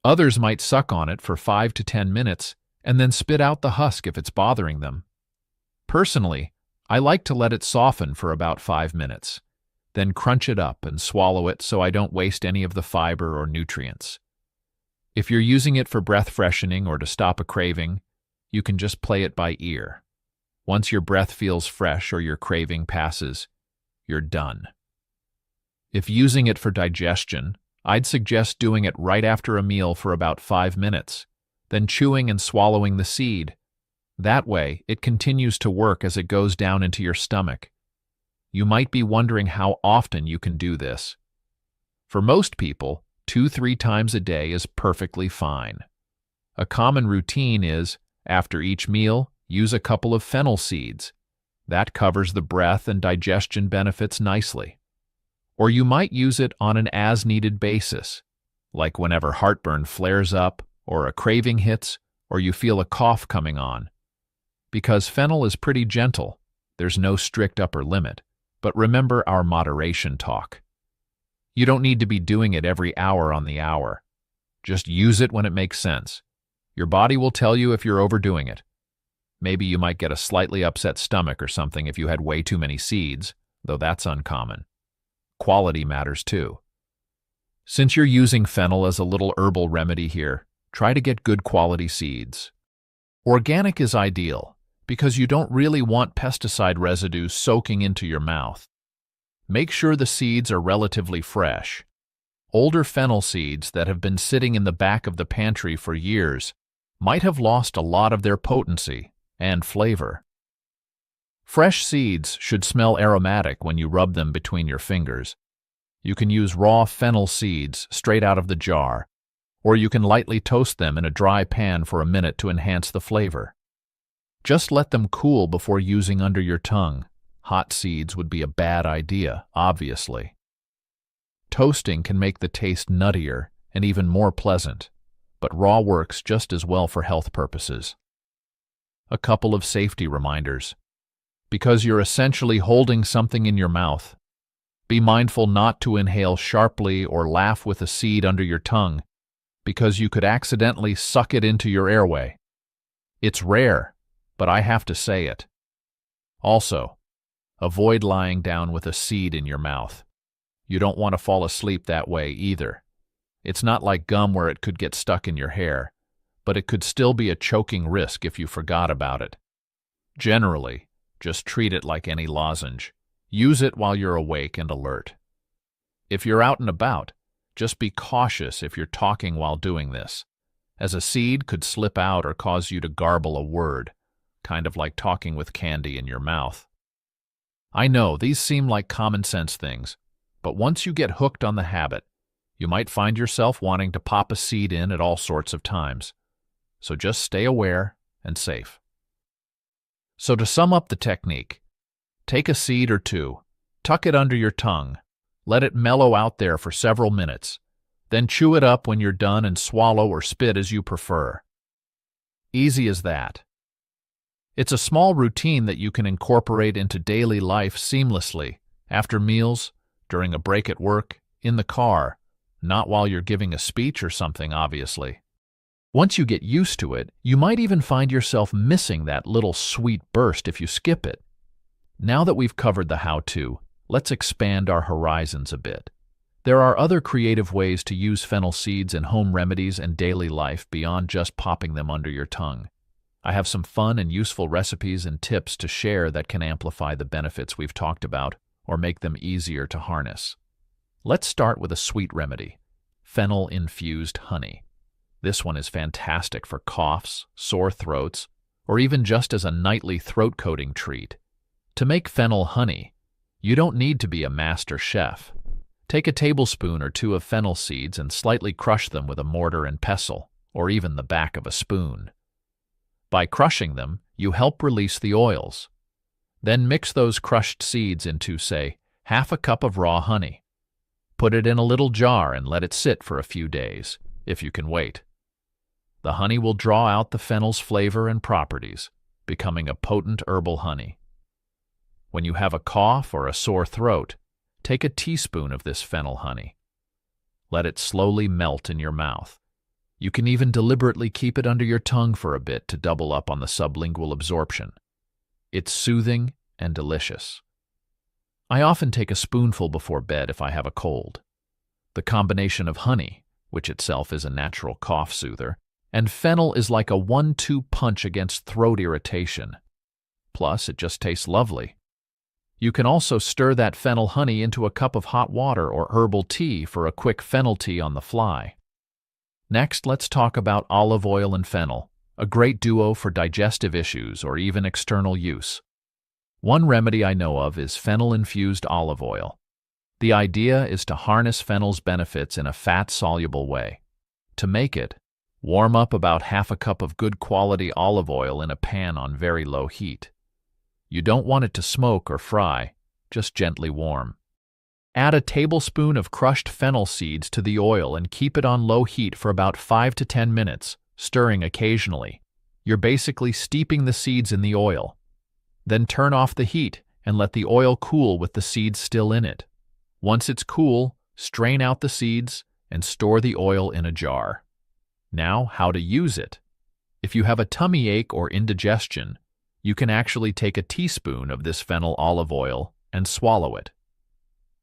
Speaker 1: Others might suck on it for 5 to 10 minutes and then spit out the husk if it's bothering them. Personally, I like to let it soften for about 5 minutes, then crunch it up and swallow it so I don't waste any of the fiber or nutrients. If you're using it for breath freshening or to stop a craving, you can just play it by ear. Once your breath feels fresh or your craving passes, you're done. If using it for digestion, I'd suggest doing it right after a meal for about 5 minutes, then chewing and swallowing the seed. That way, it continues to work as it goes down into your stomach. You might be wondering how often you can do this. For most people, 2-3 times a day is perfectly fine. A common routine is, after each meal, use a couple of fennel seeds. That covers the breath and digestion benefits nicely. Or you might use it on an as-needed basis, like whenever heartburn flares up, or a craving hits, or you feel a cough coming on. Because fennel is pretty gentle, there's no strict upper limit, but remember our moderation talk. You don't need to be doing it every hour on the hour. Just use it when it makes sense. Your body will tell you if you're overdoing it. Maybe you might get a slightly upset stomach or something if you had way too many seeds, though that's uncommon. Quality matters too. Since you're using fennel as a little herbal remedy here, try to get good quality seeds. Organic is ideal because you don't really want pesticide residues soaking into your mouth. Make sure the seeds are relatively fresh. Older fennel seeds that have been sitting in the back of the pantry for years might have lost a lot of their potency and flavor. Fresh seeds should smell aromatic when you rub them between your fingers. You can use raw fennel seeds straight out of the jar, or you can lightly toast them in a dry pan for a minute to enhance the flavor. Just let them cool before using under your tongue. Hot seeds would be a bad idea, obviously. Toasting can make the taste nuttier and even more pleasant, but raw works just as well for health purposes. A couple of safety reminders. Because you're essentially holding something in your mouth, be mindful not to inhale sharply or laugh with a seed under your tongue, because you could accidentally suck it into your airway. It's rare, but I have to say it. Also, avoid lying down with a seed in your mouth. You don't want to fall asleep that way either. It's not like gum where it could get stuck in your hair, but it could still be a choking risk if you forgot about it. Generally, just treat it like any lozenge. Use it while you're awake and alert. If you're out and about, just be cautious if you're talking while doing this, as a seed could slip out or cause you to garble a word, kind of like talking with candy in your mouth. I know these seem like common sense things, but once you get hooked on the habit, you might find yourself wanting to pop a seed in at all sorts of times. So just stay aware and safe. So to sum up the technique, take a seed or two, tuck it under your tongue, let it mellow out there for several minutes, then chew it up when you're done and swallow or spit as you prefer. Easy as that. It's a small routine that you can incorporate into daily life seamlessly, after meals, during a break at work, in the car, not while you're giving a speech or something, obviously. Once you get used to it, you might even find yourself missing that little sweet burst if you skip it. Now that we've covered the how-to, let's expand our horizons a bit. There are other creative ways to use fennel seeds in home remedies and daily life beyond just popping them under your tongue. I have some fun and useful recipes and tips to share that can amplify the benefits we've talked about or make them easier to harness. Let's start with a sweet remedy, fennel-infused honey. This one is fantastic for coughs, sore throats, or even just as a nightly throat-coating treat. To make fennel honey, you don't need to be a master chef. Take a tablespoon or two of fennel seeds and slightly crush them with a mortar and pestle, or even the back of a spoon. By crushing them, you help release the oils. Then mix those crushed seeds into, say, half a cup of raw honey. Put it in a little jar and let it sit for a few days, if you can wait. The honey will draw out the fennel's flavor and properties, becoming a potent herbal honey. When you have a cough or a sore throat, take a teaspoon of this fennel honey. Let it slowly melt in your mouth. You can even deliberately keep it under your tongue for a bit to double up on the sublingual absorption. It's soothing and delicious. I often take a spoonful before bed if I have a cold. The combination of honey, which itself is a natural cough soother, and fennel is like a 1-2 punch against throat irritation. Plus, it just tastes lovely. You can also stir that fennel honey into a cup of hot water or herbal tea for a quick fennel tea on the fly. Next, let's talk about olive oil and fennel, a great duo for digestive issues or even external use. One remedy I know of is fennel-infused olive oil. The idea is to harness fennel's benefits in a fat-soluble way. To make it, warm up about half a cup of good quality olive oil in a pan on very low heat. You don't want it to smoke or fry, just gently warm. Add a tablespoon of crushed fennel seeds to the oil and keep it on low heat for about 5 to 10 minutes, stirring occasionally. You're basically steeping the seeds in the oil. Then turn off the heat and let the oil cool with the seeds still in it. Once it's cool, strain out the seeds and store the oil in a jar. Now, how to use it. If you have a tummy ache or indigestion, you can actually take a teaspoon of this fennel olive oil and swallow it.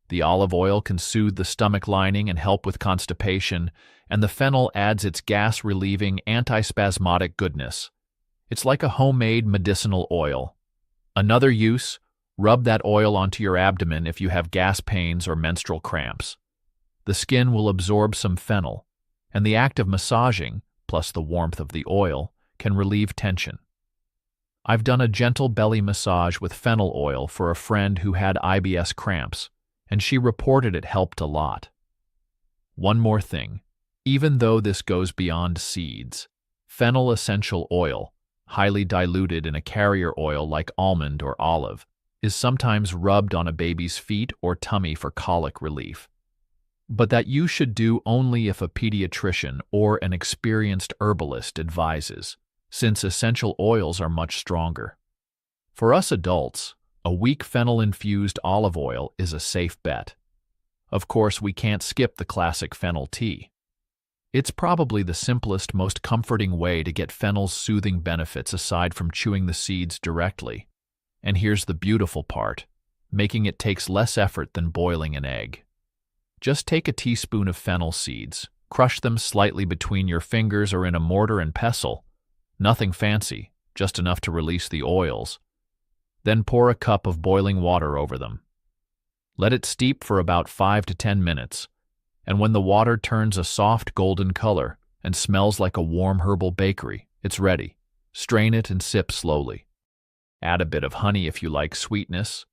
Speaker 1: The olive oil can soothe the stomach lining and help with constipation, and the fennel adds its gas-relieving antispasmodic goodness. It's like a homemade medicinal oil. Another use, rub that oil onto your abdomen if you have gas pains or menstrual cramps. The skin will absorb some fennel, and the act of massaging, plus the warmth of the oil, can relieve tension. I've done a gentle belly massage with fennel oil for a friend who had IBS cramps, and she reported it helped a lot. One more thing, even though this goes beyond seeds, fennel essential oil, highly diluted in a carrier oil like almond or olive, is sometimes rubbed on a baby's feet or tummy for colic relief. But that you should do only if a pediatrician or an experienced herbalist advises, since essential oils are much stronger. For us adults, a weak fennel-infused olive oil is a safe bet. Of course, we can't skip the classic fennel tea. It's probably the simplest, most comforting way to get fennel's soothing benefits aside from chewing the seeds directly. And here's the beautiful part, making it takes less effort than boiling an egg. Just take a teaspoon of fennel seeds, crush them slightly between your fingers or in a mortar and pestle. Nothing fancy, just enough to release the oils. Then pour a cup of boiling water over them. Let it steep for about 5 to 10 minutes, and when the water turns a soft golden color and smells like a warm herbal bakery, it's ready. Strain it and sip slowly. Add a bit of honey if you like sweetness,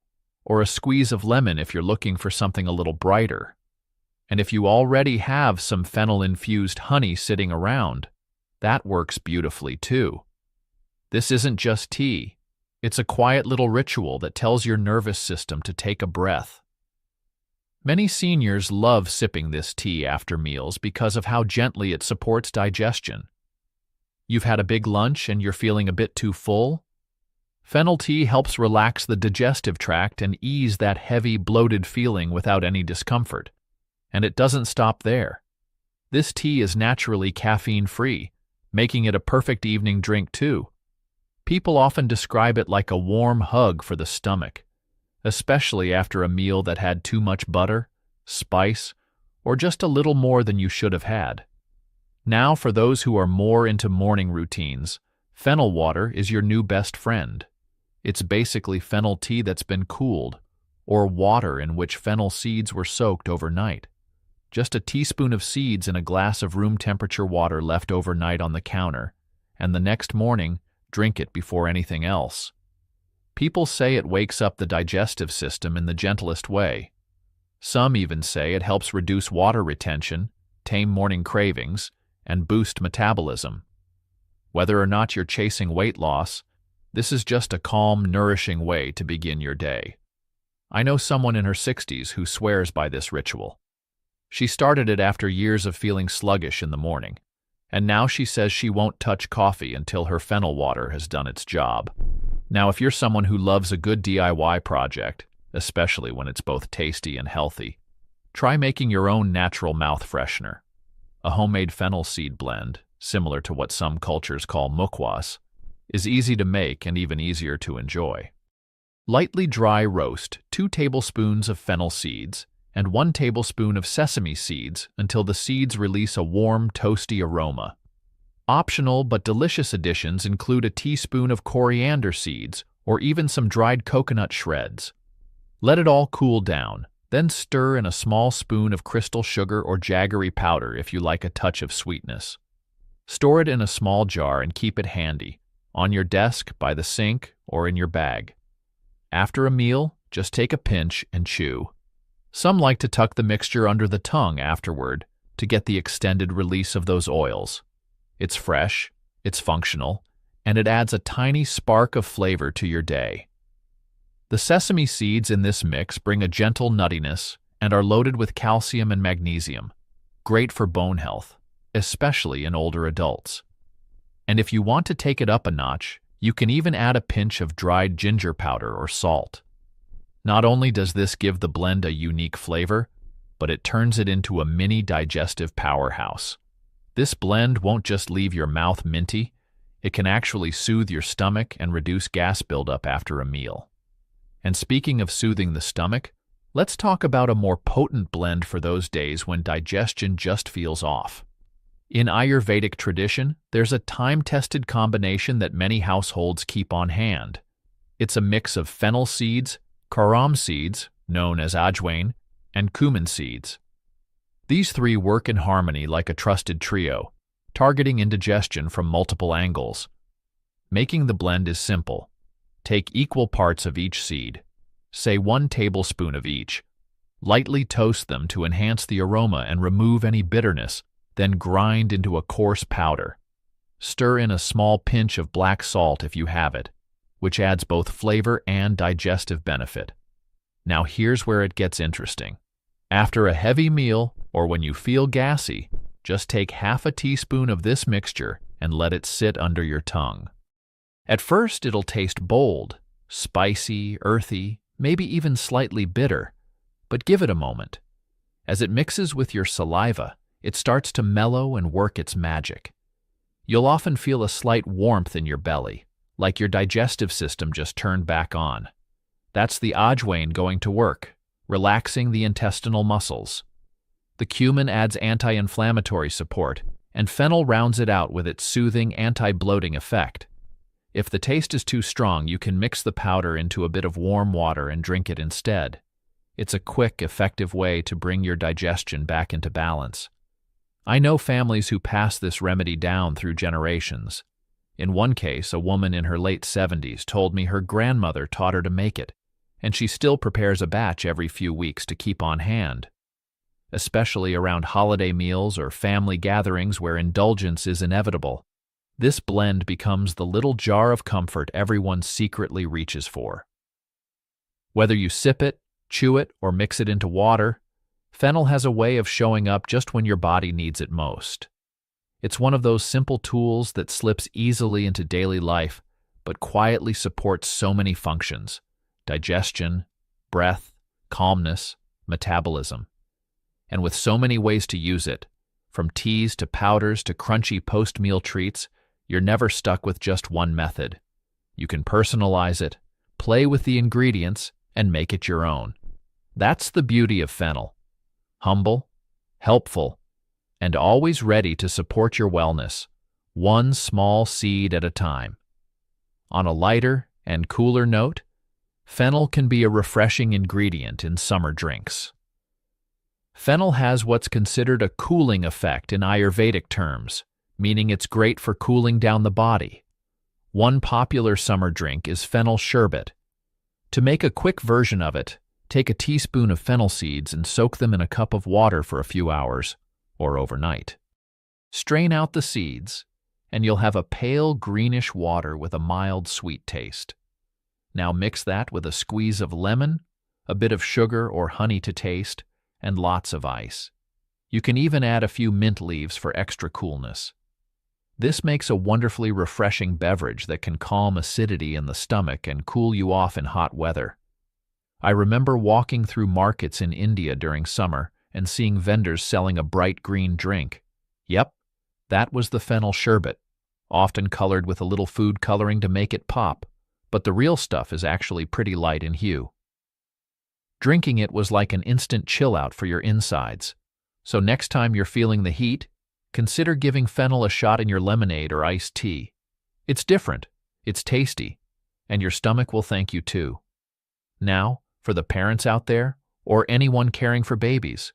Speaker 1: or a squeeze of lemon if you're looking for something a little brighter. And if you already have some fennel-infused honey sitting around, that works beautifully too. This isn't just tea. It's a quiet little ritual that tells your nervous system to take a breath. Many seniors love sipping this tea after meals because of how gently it supports digestion. You've had a big lunch and you're feeling a bit too full? Fennel tea helps relax the digestive tract and ease that heavy, bloated feeling without any discomfort. And it doesn't stop there. This tea is naturally caffeine-free, making it a perfect evening drink too. People often describe it like a warm hug for the stomach, especially after a meal that had too much butter, spice, or just a little more than you should have had. Now, for those who are more into morning routines, fennel water is your new best friend. It's basically fennel tea that's been cooled, or water in which fennel seeds were soaked overnight. Just a teaspoon of seeds in a glass of room temperature water left overnight on the counter, and the next morning, drink it before anything else. People say it wakes up the digestive system in the gentlest way. Some even say it helps reduce water retention, tame morning cravings, and boost metabolism. Whether or not you're chasing weight loss, This is just a calm, nourishing way to begin your day. I know someone in her 60s who swears by this ritual. She started it after years of feeling sluggish in the morning, and now she says she won't touch coffee until her fennel water has done its job. Now, if you're someone who loves a good DIY project, especially when it's both tasty and healthy, try making your own natural mouth freshener. A homemade fennel seed blend, similar to what some cultures call mukwas, is easy to make and even easier to enjoy. Lightly dry roast 2 tablespoons of fennel seeds and 1 tablespoon of sesame seeds until the seeds release a warm, toasty aroma. Optional but delicious additions include a teaspoon of coriander seeds or even some dried coconut shreds. Let it all cool down, then stir in a small spoon of crystal sugar or jaggery powder if you like a touch of sweetness. Store it in a small jar and keep it handy, on your desk, by the sink, or in your bag. After a meal, just take a pinch and chew. Some like to tuck the mixture under the tongue afterward to get the extended release of those oils. It's fresh, it's functional, and it adds a tiny spark of flavor to your day. The sesame seeds in this mix bring a gentle nuttiness and are loaded with calcium and magnesium, great for bone health, especially in older adults. And if you want to take it up a notch, you can even add a pinch of dried ginger powder or salt. Not only does this give the blend a unique flavor, but it turns it into a mini digestive powerhouse. This blend won't just leave your mouth minty, it can actually soothe your stomach and reduce gas buildup after a meal. And speaking of soothing the stomach, let's talk about a more potent blend for those days when digestion just feels off. In Ayurvedic tradition, there's a time-tested combination that many households keep on hand. It's a mix of fennel seeds, karam seeds, known as ajwain, and cumin seeds. These 3 work in harmony like a trusted trio, targeting indigestion from multiple angles. Making the blend is simple. Take equal parts of each seed, say 1 tablespoon of each. Lightly toast them to enhance the aroma and remove any bitterness, then grind into a coarse powder. Stir in a small pinch of black salt if you have it, which adds both flavor and digestive benefit. Now here's where it gets interesting. After a heavy meal, or when you feel gassy, just take half a teaspoon of this mixture and let it sit under your tongue. At first, it'll taste bold, spicy, earthy, maybe even slightly bitter, but give it a moment. As it mixes with your saliva, it starts to mellow and work its magic. You'll often feel a slight warmth in your belly, like your digestive system just turned back on. That's the ajwain going to work, relaxing the intestinal muscles. The cumin adds anti-inflammatory support, and fennel rounds it out with its soothing anti-bloating effect. If the taste is too strong, you can mix the powder into a bit of warm water and drink it instead. It's a quick, effective way to bring your digestion back into balance. I know families who pass this remedy down through generations. In one case, a woman in her late 70s told me her grandmother taught her to make it, and she still prepares a batch every few weeks to keep on hand. Especially around holiday meals or family gatherings where indulgence is inevitable, this blend becomes the little jar of comfort everyone secretly reaches for. Whether you sip it, chew it, or mix it into water, fennel has a way of showing up just when your body needs it most. It's one of those simple tools that slips easily into daily life, but quietly supports so many functions: digestion, breath, calmness, metabolism. And with so many ways to use it, from teas to powders to crunchy post-meal treats, you're never stuck with just one method. You can personalize it, play with the ingredients, and make it your own. That's the beauty of fennel. Humble, helpful, and always ready to support your wellness, one small seed at a time. On a lighter and cooler note, fennel can be a refreshing ingredient in summer drinks. Fennel has what's considered a cooling effect in Ayurvedic terms, meaning it's great for cooling down the body. One popular summer drink is fennel sherbet. To make a quick version of it, take a teaspoon of fennel seeds and soak them in a cup of water for a few hours, or overnight. Strain out the seeds, and you'll have a pale greenish water with a mild sweet taste. Now mix that with a squeeze of lemon, a bit of sugar or honey to taste, and lots of ice. You can even add a few mint leaves for extra coolness. This makes a wonderfully refreshing beverage that can calm acidity in the stomach and cool you off in hot weather. I remember walking through markets in India during summer and seeing vendors selling a bright green drink. Yep, that was the fennel sherbet, often colored with a little food coloring to make it pop, but the real stuff is actually pretty light in hue. Drinking it was like an instant chill-out for your insides. So next time you're feeling the heat, consider giving fennel a shot in your lemonade or iced tea. It's different, it's tasty, and your stomach will thank you too. Now, for the parents out there, or anyone caring for babies,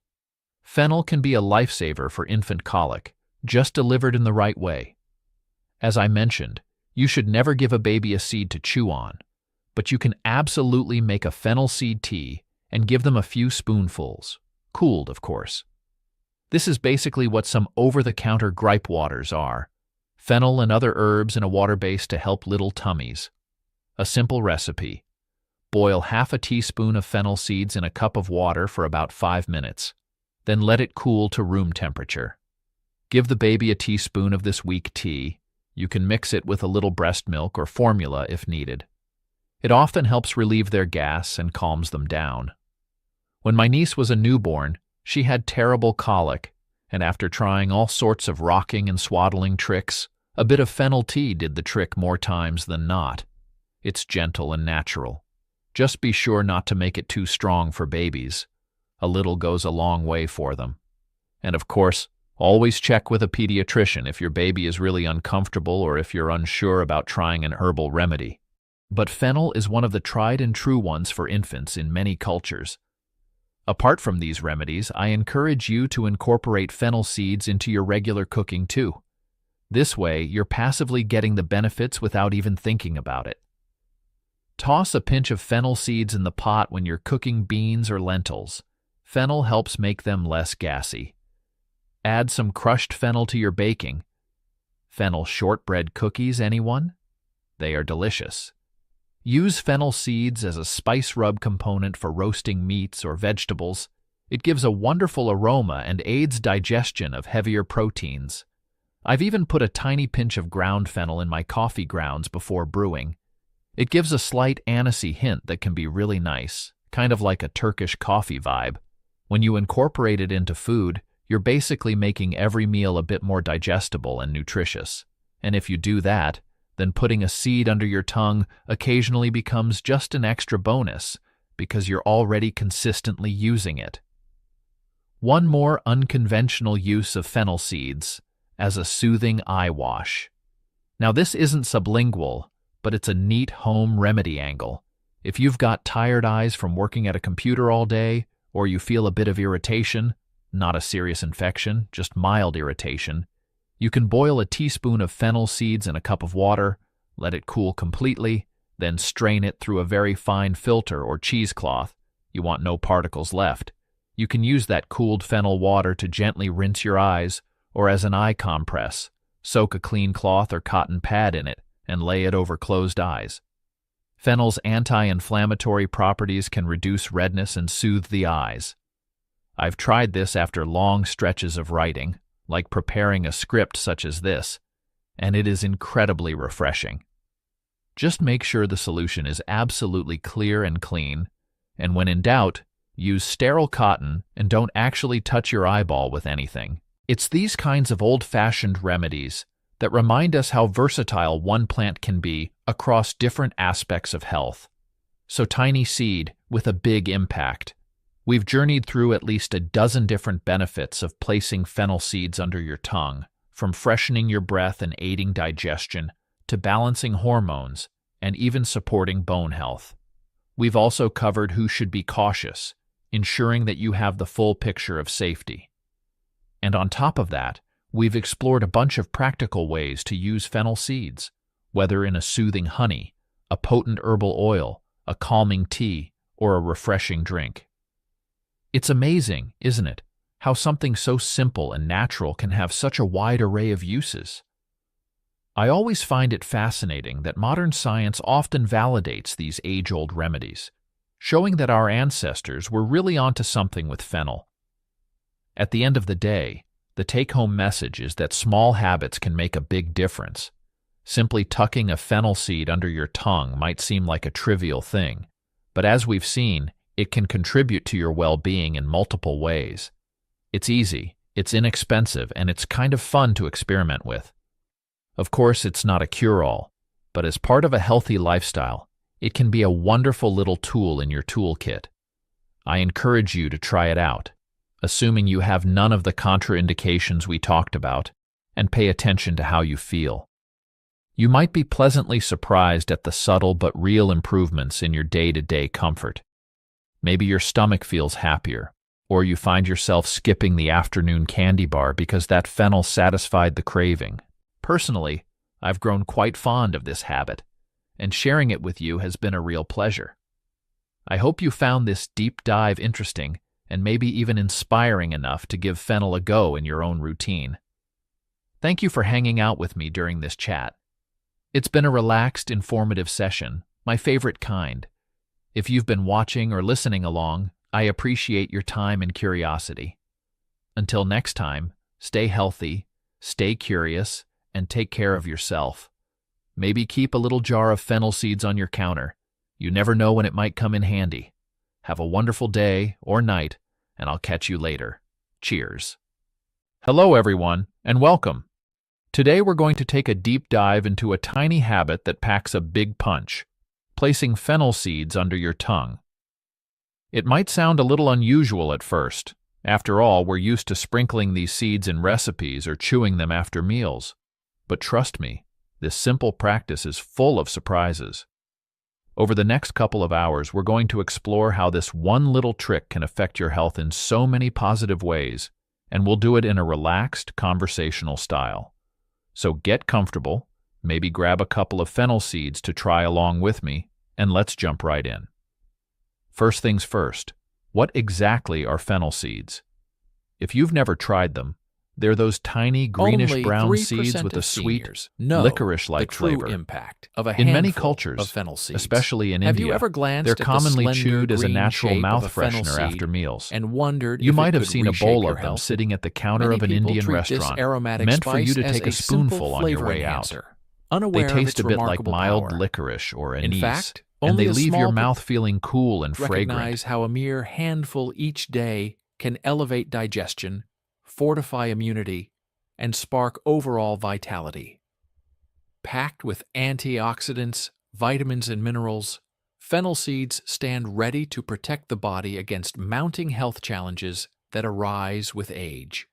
Speaker 1: fennel can be a lifesaver for infant colic, just delivered in the right way. As I mentioned, you should never give a baby a seed to chew on, but you can absolutely make a fennel seed tea and give them a few spoonfuls, cooled of course. This is basically what some over-the-counter gripe waters are, fennel and other herbs in a water base to help little tummies. A simple recipe. Boil half a teaspoon of fennel seeds in a cup of water for about 5 minutes. Then let it cool to room temperature. Give the baby a teaspoon of this weak tea. You can mix it with a little breast milk or formula if needed. It often helps relieve their gas and calms them down. When my niece was a newborn, she had terrible colic, and after trying all sorts of rocking and swaddling tricks, a bit of fennel tea did the trick more times than not. It's gentle and natural. Just be sure not to make it too strong for babies. A little goes a long way for them. And of course, always check with a pediatrician if your baby is really uncomfortable or if you're unsure about trying an herbal remedy. But fennel is one of the tried and true ones for infants in many cultures. Apart from these remedies, I encourage you to incorporate fennel seeds into your regular cooking too. This way, you're passively getting the benefits without even thinking about it. Toss a pinch of fennel seeds in the pot when you're cooking beans or lentils. Fennel helps make them less gassy. Add some crushed fennel to your baking. Fennel shortbread cookies, anyone? They are delicious. Use fennel seeds as a spice rub component for roasting meats or vegetables. It gives a wonderful aroma and aids digestion of heavier proteins. I've even put a tiny pinch of ground fennel in my coffee grounds before brewing. It gives a slight anisey hint that can be really nice, kind of like a Turkish coffee vibe. When you incorporate it into food, you're basically making every meal a bit more digestible and nutritious. And if you do that, then putting a seed under your tongue occasionally becomes just an extra bonus because you're already consistently using it. One more unconventional use of fennel seeds as a soothing eye wash. Now this isn't sublingual, but it's a neat home remedy angle. If you've got tired eyes from working at a computer all day, or you feel a bit of irritation, not a serious infection, just mild irritation, you can boil a teaspoon of fennel seeds in a cup of water, let it cool completely, then strain it through a very fine filter or cheesecloth. You want no particles left. You can use that cooled fennel water to gently rinse your eyes, or as an eye compress. Soak a clean cloth or cotton pad in it and lay it over closed eyes. Fennel's anti-inflammatory properties can reduce redness and soothe the eyes. I've tried this after long stretches of writing, like preparing a script such as this, and it is incredibly refreshing. Just make sure the solution is absolutely clear and clean, and when in doubt, use sterile cotton and don't actually touch your eyeball with anything. It's these kinds of old-fashioned remedies that remind us how versatile one plant can be across different aspects of health. So tiny seed with a big impact. We've journeyed through at least a dozen different benefits of placing fennel seeds under your tongue, from freshening your breath and aiding digestion, to balancing hormones, and even supporting bone health. We've also covered who should be cautious, ensuring that you have the full picture of safety. And on top of that, we've explored a bunch of practical ways to use fennel seeds, whether in a soothing honey, a potent herbal oil, a calming tea, or a refreshing drink. It's amazing, isn't it, how something so simple and natural can have such a wide array of uses. I always find it fascinating that modern science often validates these age-old remedies, showing that our ancestors were really onto something with fennel. At the end of the day, the take-home message is that small habits can make a big difference. Simply tucking a fennel seed under your tongue might seem like a trivial thing, but as we've seen, it can contribute to your well-being in multiple ways. It's easy, it's inexpensive, and it's kind of fun to experiment with. Of course, it's not a cure-all, but as part of a healthy lifestyle, it can be a wonderful little tool in your toolkit. I encourage you to try it out, assuming you have none of the contraindications we talked about, and pay attention to how you feel. You might be pleasantly surprised at the subtle but real improvements in your day-to-day comfort. Maybe your stomach feels happier, or you find yourself skipping the afternoon candy bar because that fennel satisfied the craving. Personally, I've grown quite fond of this habit, and sharing it with you has been a real pleasure. I hope you found this deep dive interesting and maybe even inspiring enough to give fennel a go in your own routine. Thank you for hanging out with me during this chat. It's been a relaxed, informative session, my favorite kind. If you've been watching or listening along, I appreciate your time and curiosity. Until next time, stay healthy, stay curious, and take care of yourself. Maybe keep a little jar of fennel seeds on your counter. You never know when it might come in handy. Have a wonderful day or night, and I'll catch you later. Cheers. Hello, everyone, and welcome. Today we're going to take a deep dive into a tiny habit that packs a big punch, placing fennel seeds under your tongue. It might sound a little unusual at first. After all, we're used to sprinkling these seeds in recipes or chewing them after meals. But trust me, this simple practice is full of surprises. Over the next couple of hours, we're going to explore how this one little trick can affect your health in so many positive ways, and we'll do it in a relaxed, conversational style. So get comfortable, maybe grab a couple of fennel seeds to try along with me, and let's jump right in. First things first, what exactly are fennel seeds? If you've never tried them, they're those tiny greenish-brown seeds with a sweet, licorice-like flavor.
Speaker 2: Impact of a
Speaker 1: in many
Speaker 2: handful
Speaker 1: cultures,
Speaker 2: of fennel seeds.
Speaker 1: especially in
Speaker 2: Have you
Speaker 1: India,
Speaker 2: ever glanced
Speaker 1: they're
Speaker 2: at the
Speaker 1: commonly
Speaker 2: slender
Speaker 1: chewed as a
Speaker 2: green
Speaker 1: natural
Speaker 2: shape
Speaker 1: mouth
Speaker 2: of a fennel
Speaker 1: freshener
Speaker 2: seed
Speaker 1: after meals.
Speaker 2: and wondered
Speaker 1: You
Speaker 2: if
Speaker 1: might
Speaker 2: it
Speaker 1: have
Speaker 2: could
Speaker 1: seen a
Speaker 2: reshape
Speaker 1: bowl
Speaker 2: your
Speaker 1: of them
Speaker 2: health?
Speaker 1: sitting at the counter
Speaker 2: Many
Speaker 1: of an
Speaker 2: people
Speaker 1: Indian
Speaker 2: treat this
Speaker 1: restaurant,
Speaker 2: aromatic
Speaker 1: meant for you to
Speaker 2: spice
Speaker 1: take a
Speaker 2: as simple
Speaker 1: spoonful on your
Speaker 2: flavor
Speaker 1: way out.
Speaker 2: enhancer,
Speaker 1: They
Speaker 2: unaware of
Speaker 1: taste
Speaker 2: its
Speaker 1: a bit like
Speaker 2: remarkable
Speaker 1: mild
Speaker 2: power.
Speaker 1: licorice or
Speaker 2: In
Speaker 1: anise,
Speaker 2: fact,
Speaker 1: and
Speaker 2: only
Speaker 1: they
Speaker 2: a
Speaker 1: leave your
Speaker 2: small
Speaker 1: mouth feeling cool and fragrant.
Speaker 2: recognize how a mere handful each day can elevate digestion, fortify immunity, and spark overall vitality. Packed with antioxidants, vitamins, and minerals, fennel seeds stand ready to protect the body against mounting health challenges that arise with age.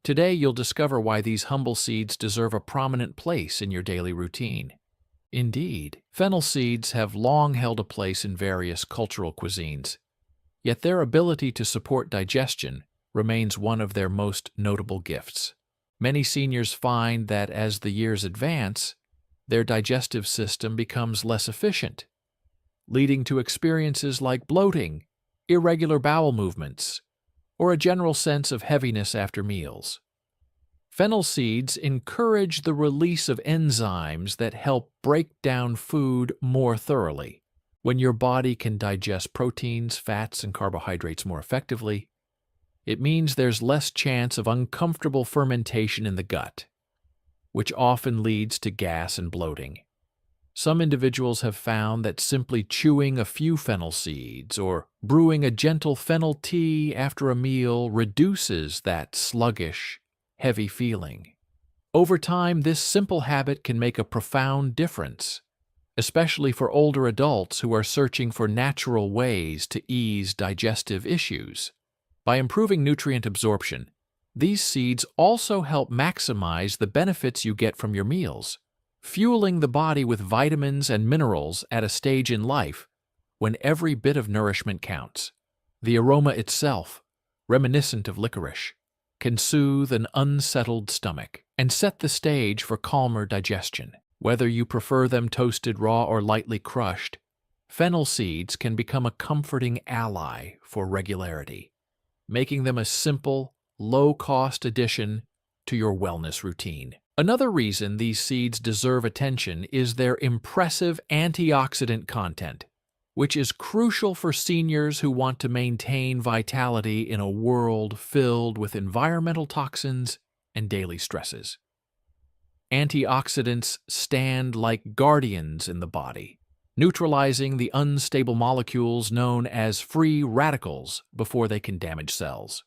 Speaker 2: Today, you'll discover why these humble seeds deserve a prominent place in your daily routine. Indeed, fennel seeds have long held a place in various cultural cuisines, yet their ability to support digestion remains one of their most notable gifts. Many seniors find that as the years advance, their digestive system becomes less efficient, leading to experiences like bloating, irregular bowel movements, or a general sense of heaviness after meals. Fennel seeds encourage the release of enzymes that help break down food more thoroughly. When your body can digest proteins, fats, and carbohydrates more effectively, it means there's less chance of uncomfortable fermentation in the gut, which often leads to gas and bloating. Some individuals have found that simply chewing a few fennel seeds or brewing a gentle fennel tea after a meal reduces that sluggish, heavy feeling. Over time, this simple habit can make a profound difference, especially for older adults who are searching for natural ways to ease digestive issues. By improving nutrient absorption, these seeds also help maximize the benefits you get from your meals, fueling the body with vitamins and minerals at a stage in life when every bit of nourishment counts. The aroma itself, reminiscent of licorice, can soothe an unsettled stomach and set the stage for calmer digestion. Whether you prefer them toasted raw or lightly crushed, fennel seeds can become a comforting ally for regularity, making them a simple, low-cost addition to your wellness routine. Another reason these seeds deserve attention is their impressive antioxidant content, which is crucial for seniors who want to maintain vitality in a world filled with environmental toxins and daily stresses. Antioxidants stand like guardians in the body, neutralizing the unstable molecules known as free radicals before they can damage cells.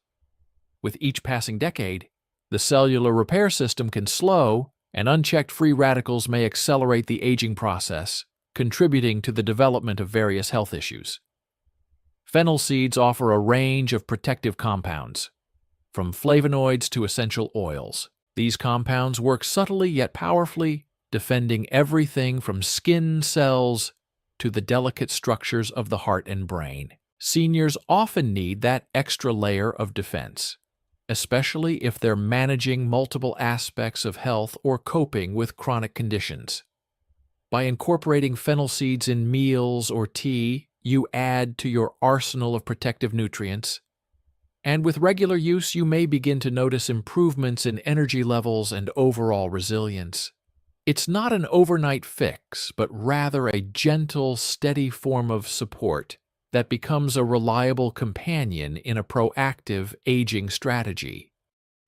Speaker 2: With each passing decade, the cellular repair system can slow, and unchecked free radicals may accelerate the aging process, contributing to the development of various health issues. Fennel seeds offer a range of protective compounds, from flavonoids to essential oils. These compounds work subtly yet powerfully, defending everything from skin cells to the delicate structures of the heart and brain. Seniors often need that extra layer of defense, especially if they're managing multiple aspects of health or coping with chronic conditions. By incorporating fennel seeds in meals or tea, you add to your arsenal of protective nutrients, and with regular use you may begin to notice improvements in energy levels and overall resilience. It's not an overnight fix, but rather a gentle, steady form of support that becomes a reliable companion in a proactive aging strategy.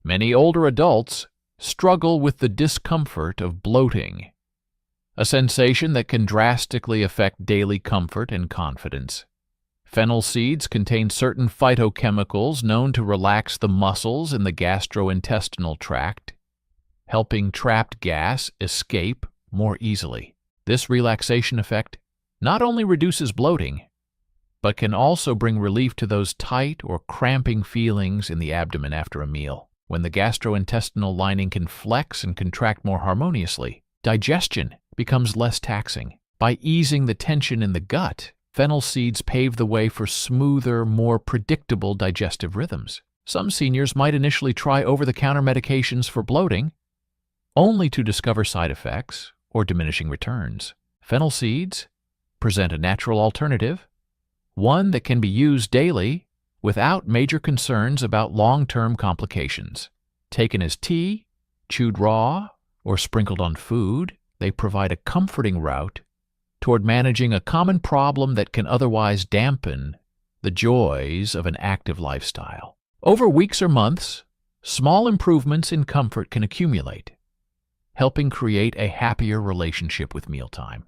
Speaker 1: Many older adults struggle with the discomfort of bloating, a sensation that can drastically affect daily comfort and confidence. Fennel seeds contain certain phytochemicals known to relax the muscles in the gastrointestinal tract, helping trapped gas escape more easily. This relaxation effect not only reduces bloating, but can also bring relief to those tight or cramping feelings in the abdomen after a meal. When the gastrointestinal lining can flex and contract more harmoniously, digestion becomes less taxing. By easing the tension in the gut, fennel seeds pave the way for smoother, more predictable digestive rhythms. Some seniors might initially try over-the-counter medications for bloating, only to discover side effects or diminishing returns. Fennel seeds present a natural alternative, one that can be used daily without major concerns about long-term complications. Taken as tea, chewed raw, or sprinkled on food, they provide a comforting route toward managing a common problem that can otherwise dampen the joys of an active lifestyle. Over weeks or months, small improvements in comfort can accumulate, helping create a happier relationship with mealtime.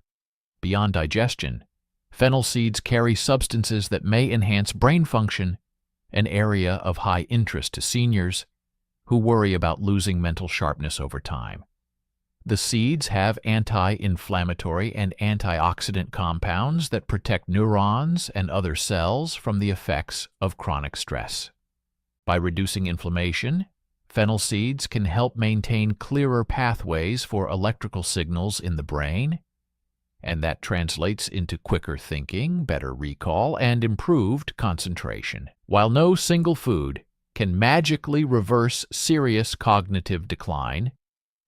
Speaker 1: Beyond digestion, fennel seeds carry substances that may enhance brain function, an area of high interest to seniors who worry about losing mental sharpness over time. The seeds have anti-inflammatory and antioxidant compounds that protect neurons and other cells from the effects of chronic stress. By reducing inflammation, fennel seeds can help maintain clearer pathways for electrical signals in the brain, and that translates into quicker thinking, better recall, and improved concentration. While no single food can magically reverse serious cognitive decline,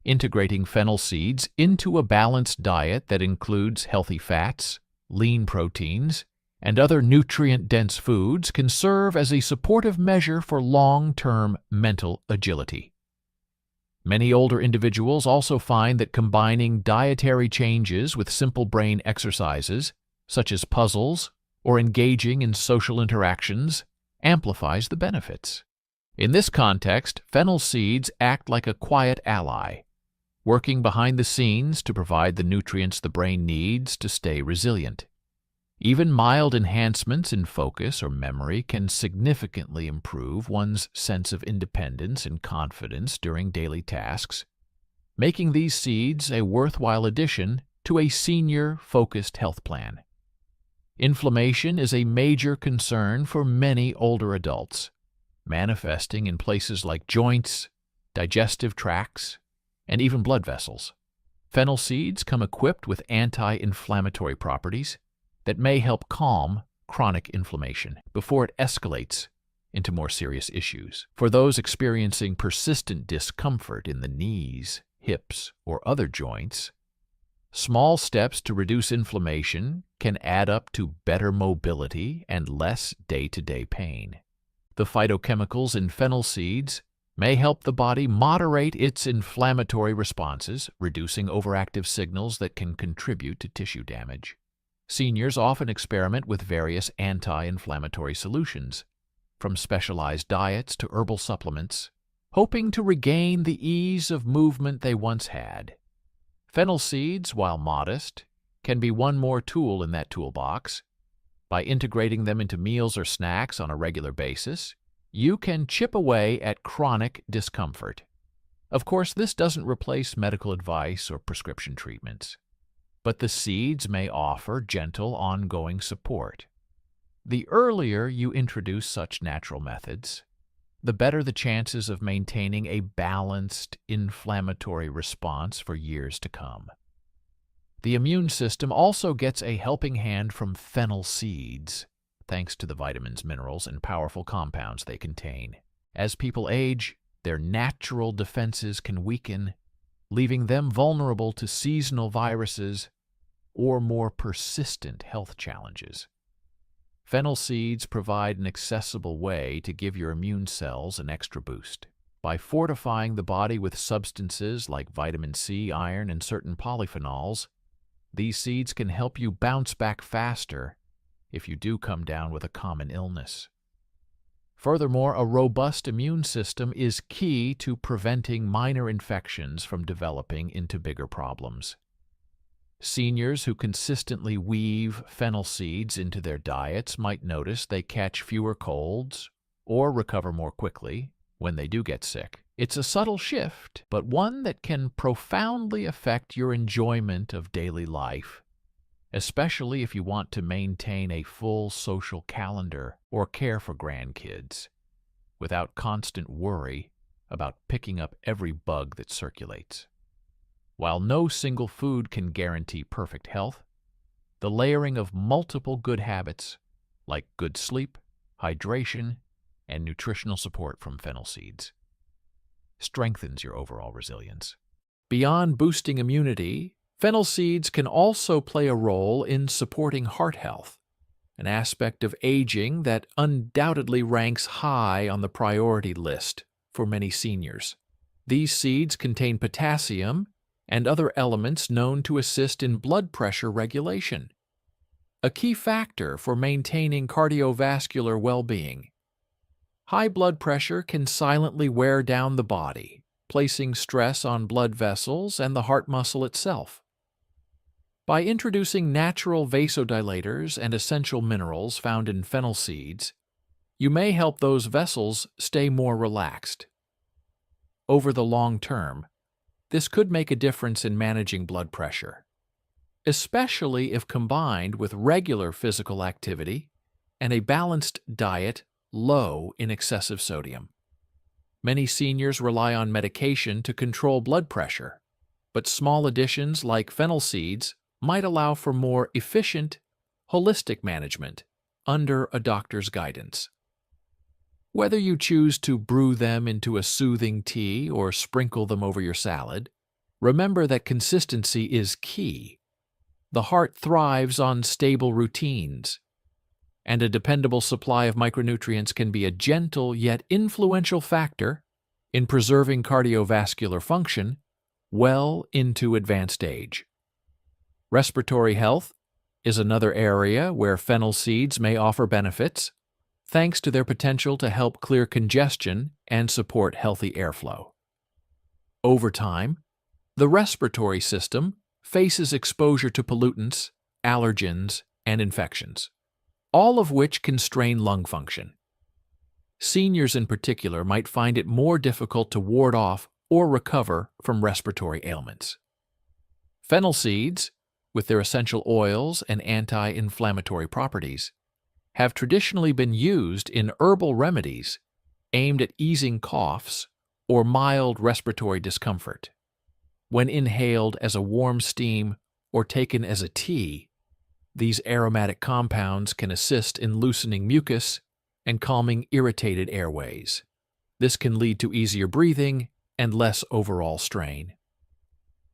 Speaker 1: integrating fennel seeds into a balanced diet that includes healthy fats, lean proteins, and other nutrient-dense foods can serve as a supportive measure for long-term mental agility. Many older individuals also find that combining dietary changes with simple brain exercises, such as puzzles or engaging in social interactions, amplifies the benefits. In this context, fennel seeds act like a quiet ally, working behind the scenes to provide the nutrients the brain needs to stay resilient. Even mild enhancements in focus or memory can significantly improve one's sense of independence and confidence during daily tasks, making these seeds a worthwhile addition to a senior-focused health plan. Inflammation is a major concern for many older adults, manifesting in places like joints, digestive tracts, and even blood vessels. Fennel seeds come equipped with anti-inflammatory properties that may help calm chronic inflammation before it escalates into more serious issues. For those experiencing persistent discomfort in the knees, hips, or other joints, small steps to reduce inflammation can add up to better mobility and less day-to-day pain. The phytochemicals in fennel seeds may help the body moderate its inflammatory responses, reducing overactive signals that can contribute to tissue damage. Seniors often experiment with various anti-inflammatory solutions, from specialized diets to herbal supplements, hoping to regain the ease of movement they once had. Fennel seeds, while modest, can be one more tool in that toolbox. By integrating them into meals or snacks on a regular basis, you can chip away at chronic discomfort. Of course, this doesn't replace medical advice or prescription treatments, but the seeds may offer gentle, ongoing support. The earlier you introduce such natural methods, the better the chances of maintaining a balanced inflammatory response for years to come. The immune system also gets a helping hand from fennel seeds, thanks to the vitamins, minerals, and powerful compounds they contain. As people age, their natural defenses can weaken, leaving them vulnerable to seasonal viruses or more persistent health challenges. Fennel seeds provide an accessible way to give your immune cells an extra boost. By fortifying the body with substances like vitamin C, iron, and certain polyphenols, these seeds can help you bounce back faster if you do come down with a common illness. Furthermore, a robust immune system is key to preventing minor infections from developing into bigger problems. Seniors who consistently weave fennel seeds into their diets might notice they catch fewer colds or recover more quickly when they do get sick. It's a subtle shift, but one that can profoundly affect your enjoyment of daily life, especially if you want to maintain a full social calendar or care for grandkids without constant worry about picking up every bug that circulates. While no single food can guarantee perfect health, the layering of multiple good habits, like good sleep, hydration, and nutritional support from fennel seeds, strengthens your overall resilience. Beyond boosting immunity, fennel seeds can also play a role in supporting heart health, an aspect of aging that undoubtedly ranks high on the priority list for many seniors. These seeds contain potassium and other elements known to assist in blood pressure regulation, a key factor for maintaining cardiovascular well-being. High blood pressure can silently wear down the body, placing stress on blood vessels and the heart muscle itself. By introducing natural vasodilators and essential minerals found in fennel seeds, you may help those vessels stay more relaxed. Over the long term, this could make a difference in managing blood pressure, especially if combined with regular physical activity and a balanced diet low in excessive sodium. Many seniors rely on medication to control blood pressure, but small additions like fennel seeds might allow for more efficient, holistic management under a doctor's guidance. Whether you choose to brew them into a soothing tea or sprinkle them over your salad, remember that consistency is key. The heart thrives on stable routines, and a dependable supply of micronutrients can be a gentle yet influential factor in preserving cardiovascular function well into advanced age. Respiratory health is another area where fennel seeds may offer benefits, thanks to their potential to help clear congestion and support healthy airflow. Over time, the respiratory system faces exposure to pollutants, allergens, and infections, all of which can strain lung function. Seniors in particular might find it more difficult to ward off or recover from respiratory ailments. Fennel seeds, with their essential oils and anti-inflammatory properties, have traditionally been used in herbal remedies aimed at easing coughs or mild respiratory discomfort. When inhaled as a warm steam or taken as a tea, these aromatic compounds can assist in loosening mucus and calming irritated airways. This can lead to easier breathing and less overall strain.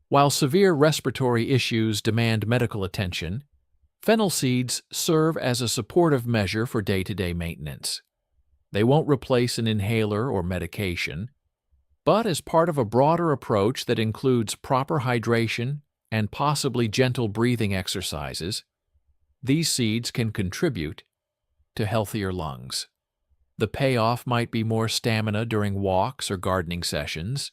Speaker 1: While severe respiratory issues demand medical attention, fennel seeds serve as a supportive measure for day-to-day maintenance. They won't replace an inhaler or medication,
Speaker 2: But as part of a broader approach that includes proper hydration and possibly gentle breathing exercises, these seeds can contribute to healthier lungs. The payoff might be more stamina during walks or gardening sessions,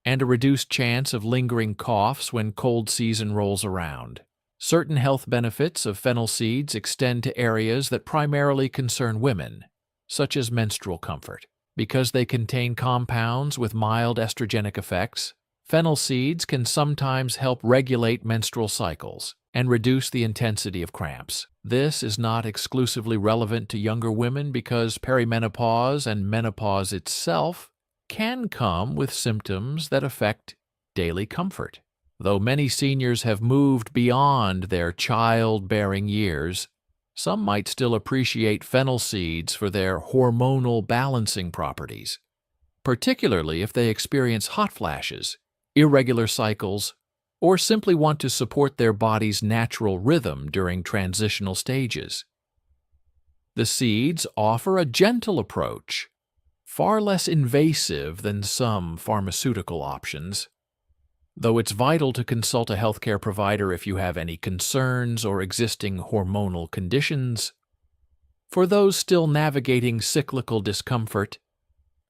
Speaker 2: and a reduced chance of lingering coughs when cold season rolls around. Certain health benefits of fennel seeds extend to areas that primarily concern women, such as menstrual comfort. Because they contain compounds with mild estrogenic effects, fennel seeds can sometimes help regulate menstrual cycles and reduce the intensity of cramps. This is not exclusively relevant to younger women because perimenopause and menopause itself can come with symptoms that affect daily comfort. Though many seniors have moved beyond their childbearing years, some might still appreciate fennel seeds for their hormonal balancing properties, particularly if they experience hot flashes, irregular cycles, or simply want to support their body's natural rhythm during transitional stages. The seeds offer a gentle approach, far less invasive than some pharmaceutical options, though it's vital to consult a healthcare provider if you have any concerns or existing hormonal conditions. For those still navigating cyclical discomfort,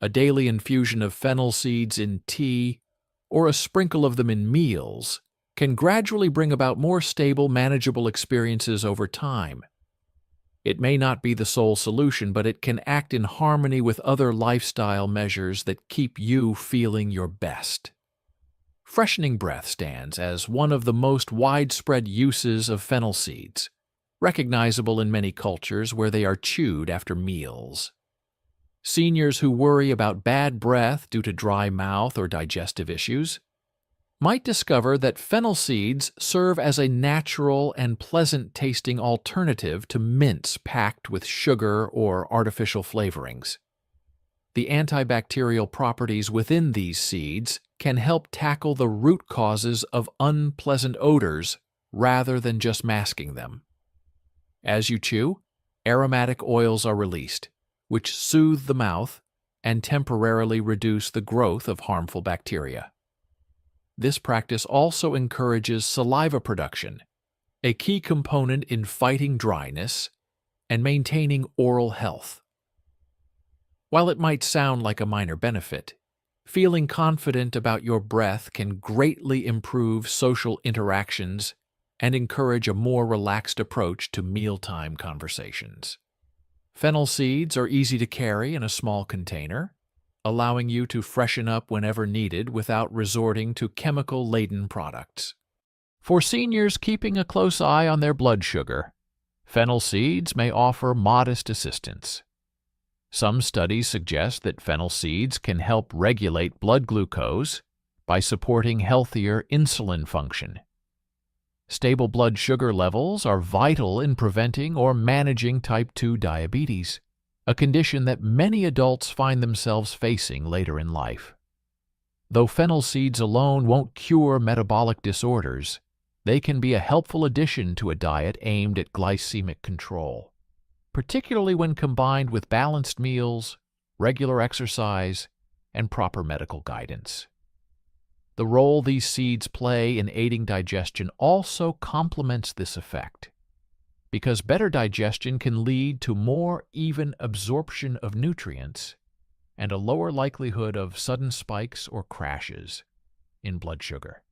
Speaker 2: a daily infusion of fennel seeds in tea or a sprinkle of them in meals can gradually bring about more stable, manageable experiences over time. It may not be the sole solution, but it can act in harmony with other lifestyle measures that keep you feeling your best. Freshening breath stands as one of the most widespread uses of fennel seeds, recognizable in many cultures where they are chewed after meals. Seniors who worry about bad breath due to dry mouth or digestive issues might discover that fennel seeds serve as a natural and pleasant-tasting alternative to mints packed with sugar or artificial flavorings. The antibacterial properties within these seeds can help tackle the root causes of unpleasant odors rather than just masking them. As you chew, aromatic oils are released, which soothe the mouth and temporarily reduce the growth of harmful bacteria. This practice also encourages saliva production, a key component in fighting dryness and maintaining oral health. While it might sound like a minor benefit, feeling confident about your breath can greatly improve social interactions and encourage a more relaxed approach to mealtime conversations. Fennel seeds are easy to carry in a small container, allowing you to freshen up whenever needed without resorting to chemical-laden products. For seniors keeping a close eye on their blood sugar, fennel seeds may offer modest assistance. Some studies suggest that fennel seeds can help regulate blood glucose by supporting healthier insulin function. Stable blood sugar levels are vital in preventing or managing type 2 diabetes, a condition that many adults find themselves facing later in life. Though fennel seeds alone won't cure metabolic disorders, they can be a helpful addition to a diet aimed at glycemic control, particularly when combined with balanced meals, regular exercise, and proper medical guidance. The role these seeds play in aiding digestion also complements this effect, because better digestion can lead to more even absorption of nutrients and a lower likelihood of sudden spikes or crashes in blood sugar.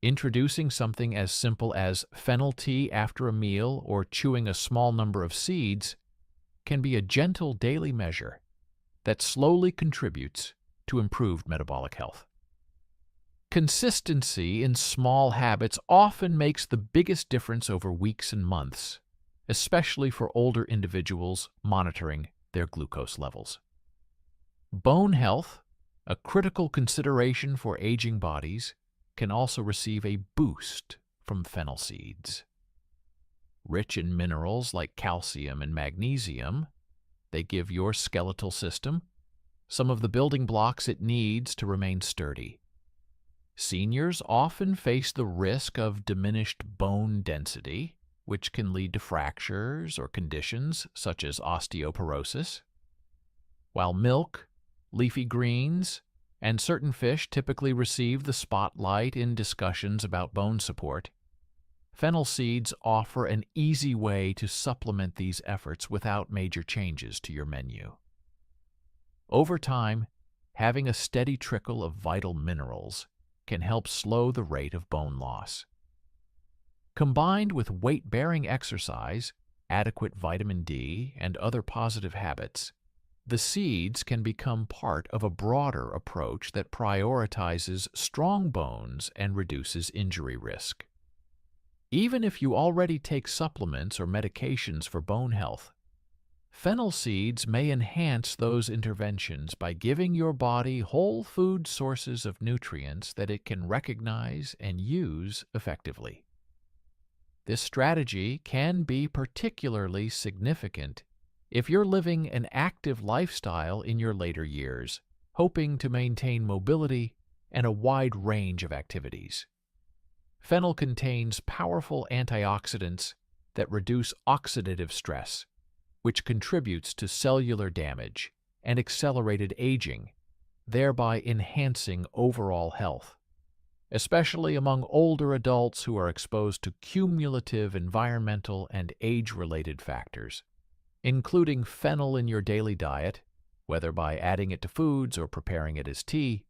Speaker 2: Introducing something as simple as fennel tea after a meal or chewing a small number of seeds can be a gentle daily measure that slowly contributes to improved metabolic health. Consistency in small habits often makes the biggest difference over weeks and months, especially for older individuals monitoring their glucose levels. Bone health, a critical consideration for aging bodies, can also receive a boost from fennel seeds. Rich in minerals like calcium and magnesium, they give your skeletal system some of the building blocks it needs to remain sturdy. Seniors often face the risk of diminished bone density, which can lead to fractures or conditions such as osteoporosis. While milk, leafy greens,
Speaker 1: and certain fish typically receive the spotlight in discussions about bone support. Fennel seeds offer an easy way to supplement these efforts without major changes to your menu. Over time, having a steady trickle of vital minerals can help slow the rate of bone loss. Combined with weight-bearing exercise, adequate vitamin D, and other positive habits, the seeds can become part of a broader approach that prioritizes strong bones and reduces injury risk. Even if you already take supplements or medications for bone health, fennel seeds may enhance those interventions by giving your body whole food sources of nutrients that it can recognize and use effectively. This strategy can be particularly significant if you're living an active lifestyle in your later years, hoping to maintain mobility and a wide range of activities. Fennel contains powerful antioxidants that reduce oxidative stress, which contributes to cellular damage and accelerated aging, thereby enhancing overall health, especially among older adults who are exposed to cumulative environmental and age-related factors. Including fennel in your daily diet, whether by adding it to foods or preparing it as tea,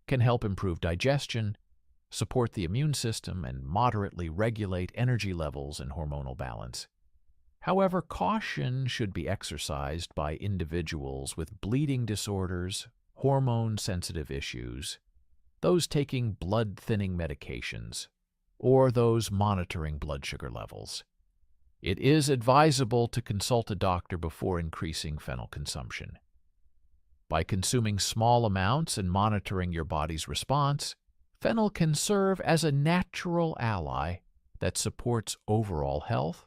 Speaker 1: can help improve digestion, support the immune system, and moderately regulate energy levels and hormonal balance. However, caution should be exercised by individuals with bleeding disorders, hormone-sensitive issues, those taking blood-thinning medications, or those monitoring blood sugar levels. It is advisable to consult a doctor before increasing fennel consumption. By consuming small amounts and monitoring your body's response, fennel can serve as a natural ally that supports overall health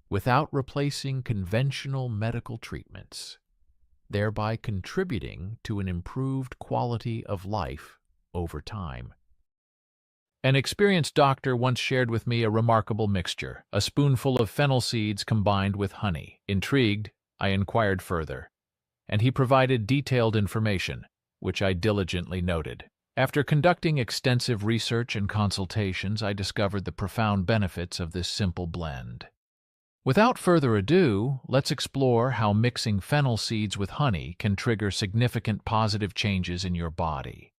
Speaker 1: without replacing conventional medical treatments, thereby contributing to an improved quality of life over time. An experienced doctor once shared with me a remarkable mixture, a spoonful of fennel seeds combined with honey. Intrigued, I inquired further, and he provided detailed information, which I diligently noted. After conducting extensive research and consultations, I discovered the profound benefits of this simple blend. Without further ado, let's explore how mixing fennel seeds with honey can trigger significant positive changes in your body.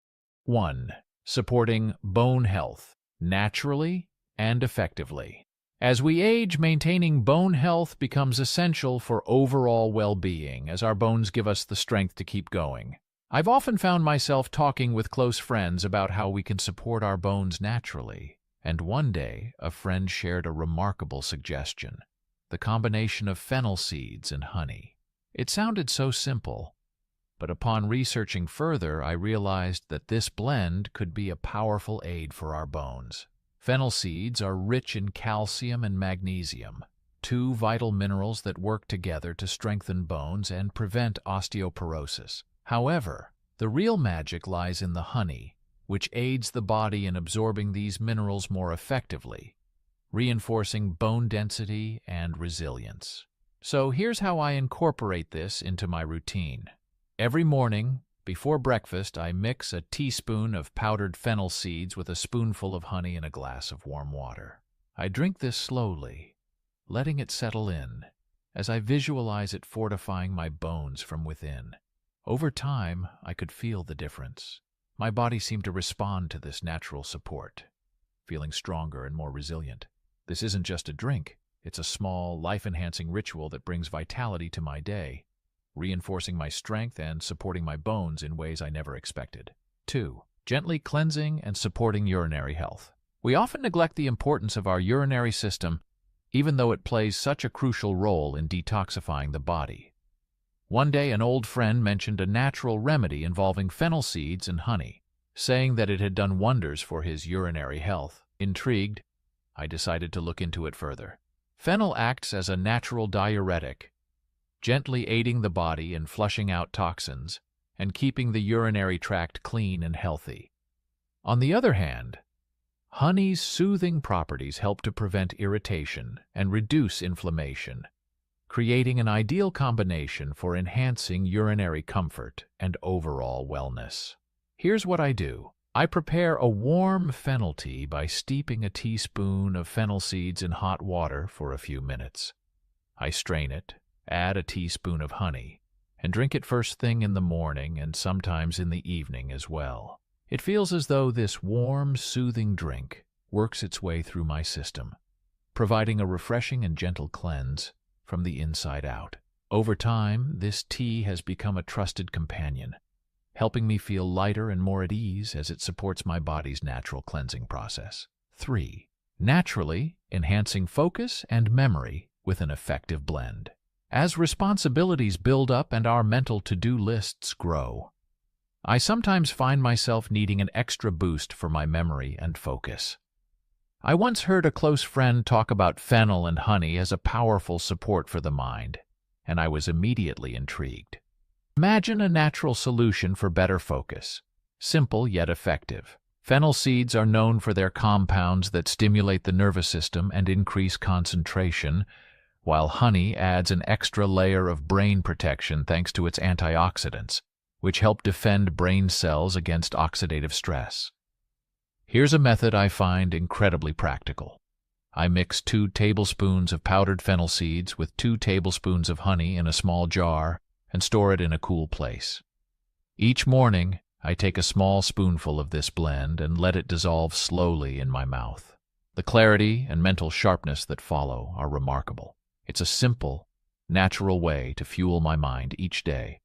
Speaker 1: 1. Supporting bone health, naturally and effectively. As we age, maintaining bone health becomes essential for overall well-being, as our bones give us the strength to keep going. I've often found myself talking with close friends about how we can support our bones naturally, and one day a friend shared a remarkable suggestion: the combination of fennel seeds and honey. It sounded so simple, but upon researching further, I realized that this blend could be a powerful aid for our bones. Fennel seeds are rich in calcium and magnesium, two vital minerals that work together to strengthen bones and prevent osteoporosis. However, the real magic lies in the honey, which aids the body in absorbing these minerals more effectively, reinforcing bone density and resilience. So here's how I incorporate this into my routine. Every morning, before breakfast, I mix a teaspoon of powdered fennel seeds with a spoonful of honey in a glass of warm water. I drink this slowly, letting it settle in, as I visualize it fortifying my bones from within. Over time, I could feel the difference. My body seemed to respond to this natural support, feeling stronger and more resilient. This isn't just a drink, it's a small, life-enhancing ritual that brings vitality to my day, reinforcing my strength and supporting my bones in ways I never expected. 2. Gently cleansing and supporting urinary health. We often neglect the importance of our urinary system, even though it plays such a crucial role in detoxifying the body. One day, an old friend mentioned a natural remedy involving fennel seeds and honey, saying that it had done wonders for his urinary health. Intrigued, I decided to look into it further. Fennel acts as a natural diuretic, gently aiding the body in flushing out toxins and keeping the urinary tract clean and healthy. On the other hand, honey's soothing properties help to prevent irritation and reduce inflammation, creating an ideal combination for enhancing urinary comfort and overall wellness. Here's what I do. I prepare a warm fennel tea by steeping a teaspoon of fennel seeds in hot water for a few minutes. I strain it, add a teaspoon of honey, and drink it first thing in the morning and sometimes in the evening as well. It feels as though this warm, soothing drink works its way through my system, providing a refreshing and gentle cleanse from the inside out. Over time, this tea has become a trusted companion, helping me feel lighter and more at ease as it supports my body's natural cleansing process. 3. Naturally enhancing focus and memory with an effective blend. As responsibilities build up and our mental to-do lists grow, I sometimes find myself needing an extra boost for my memory and focus. I once heard a close friend talk about fennel and honey as a powerful support for the mind, and I was immediately intrigued. Imagine a natural solution for better focus, simple yet effective. Fennel seeds are known for their compounds that stimulate the nervous system and increase concentration, while honey adds an extra layer of brain protection thanks to its antioxidants, which help defend brain cells against oxidative stress. Here's a method I find incredibly practical. I mix 2 tablespoons of powdered fennel seeds with 2 tablespoons of honey in a small jar and store it in a cool place. Each morning, I take a small spoonful of this blend and let it dissolve slowly in my mouth. The clarity and mental sharpness that follow are remarkable. It's a simple, natural way to fuel my mind each day,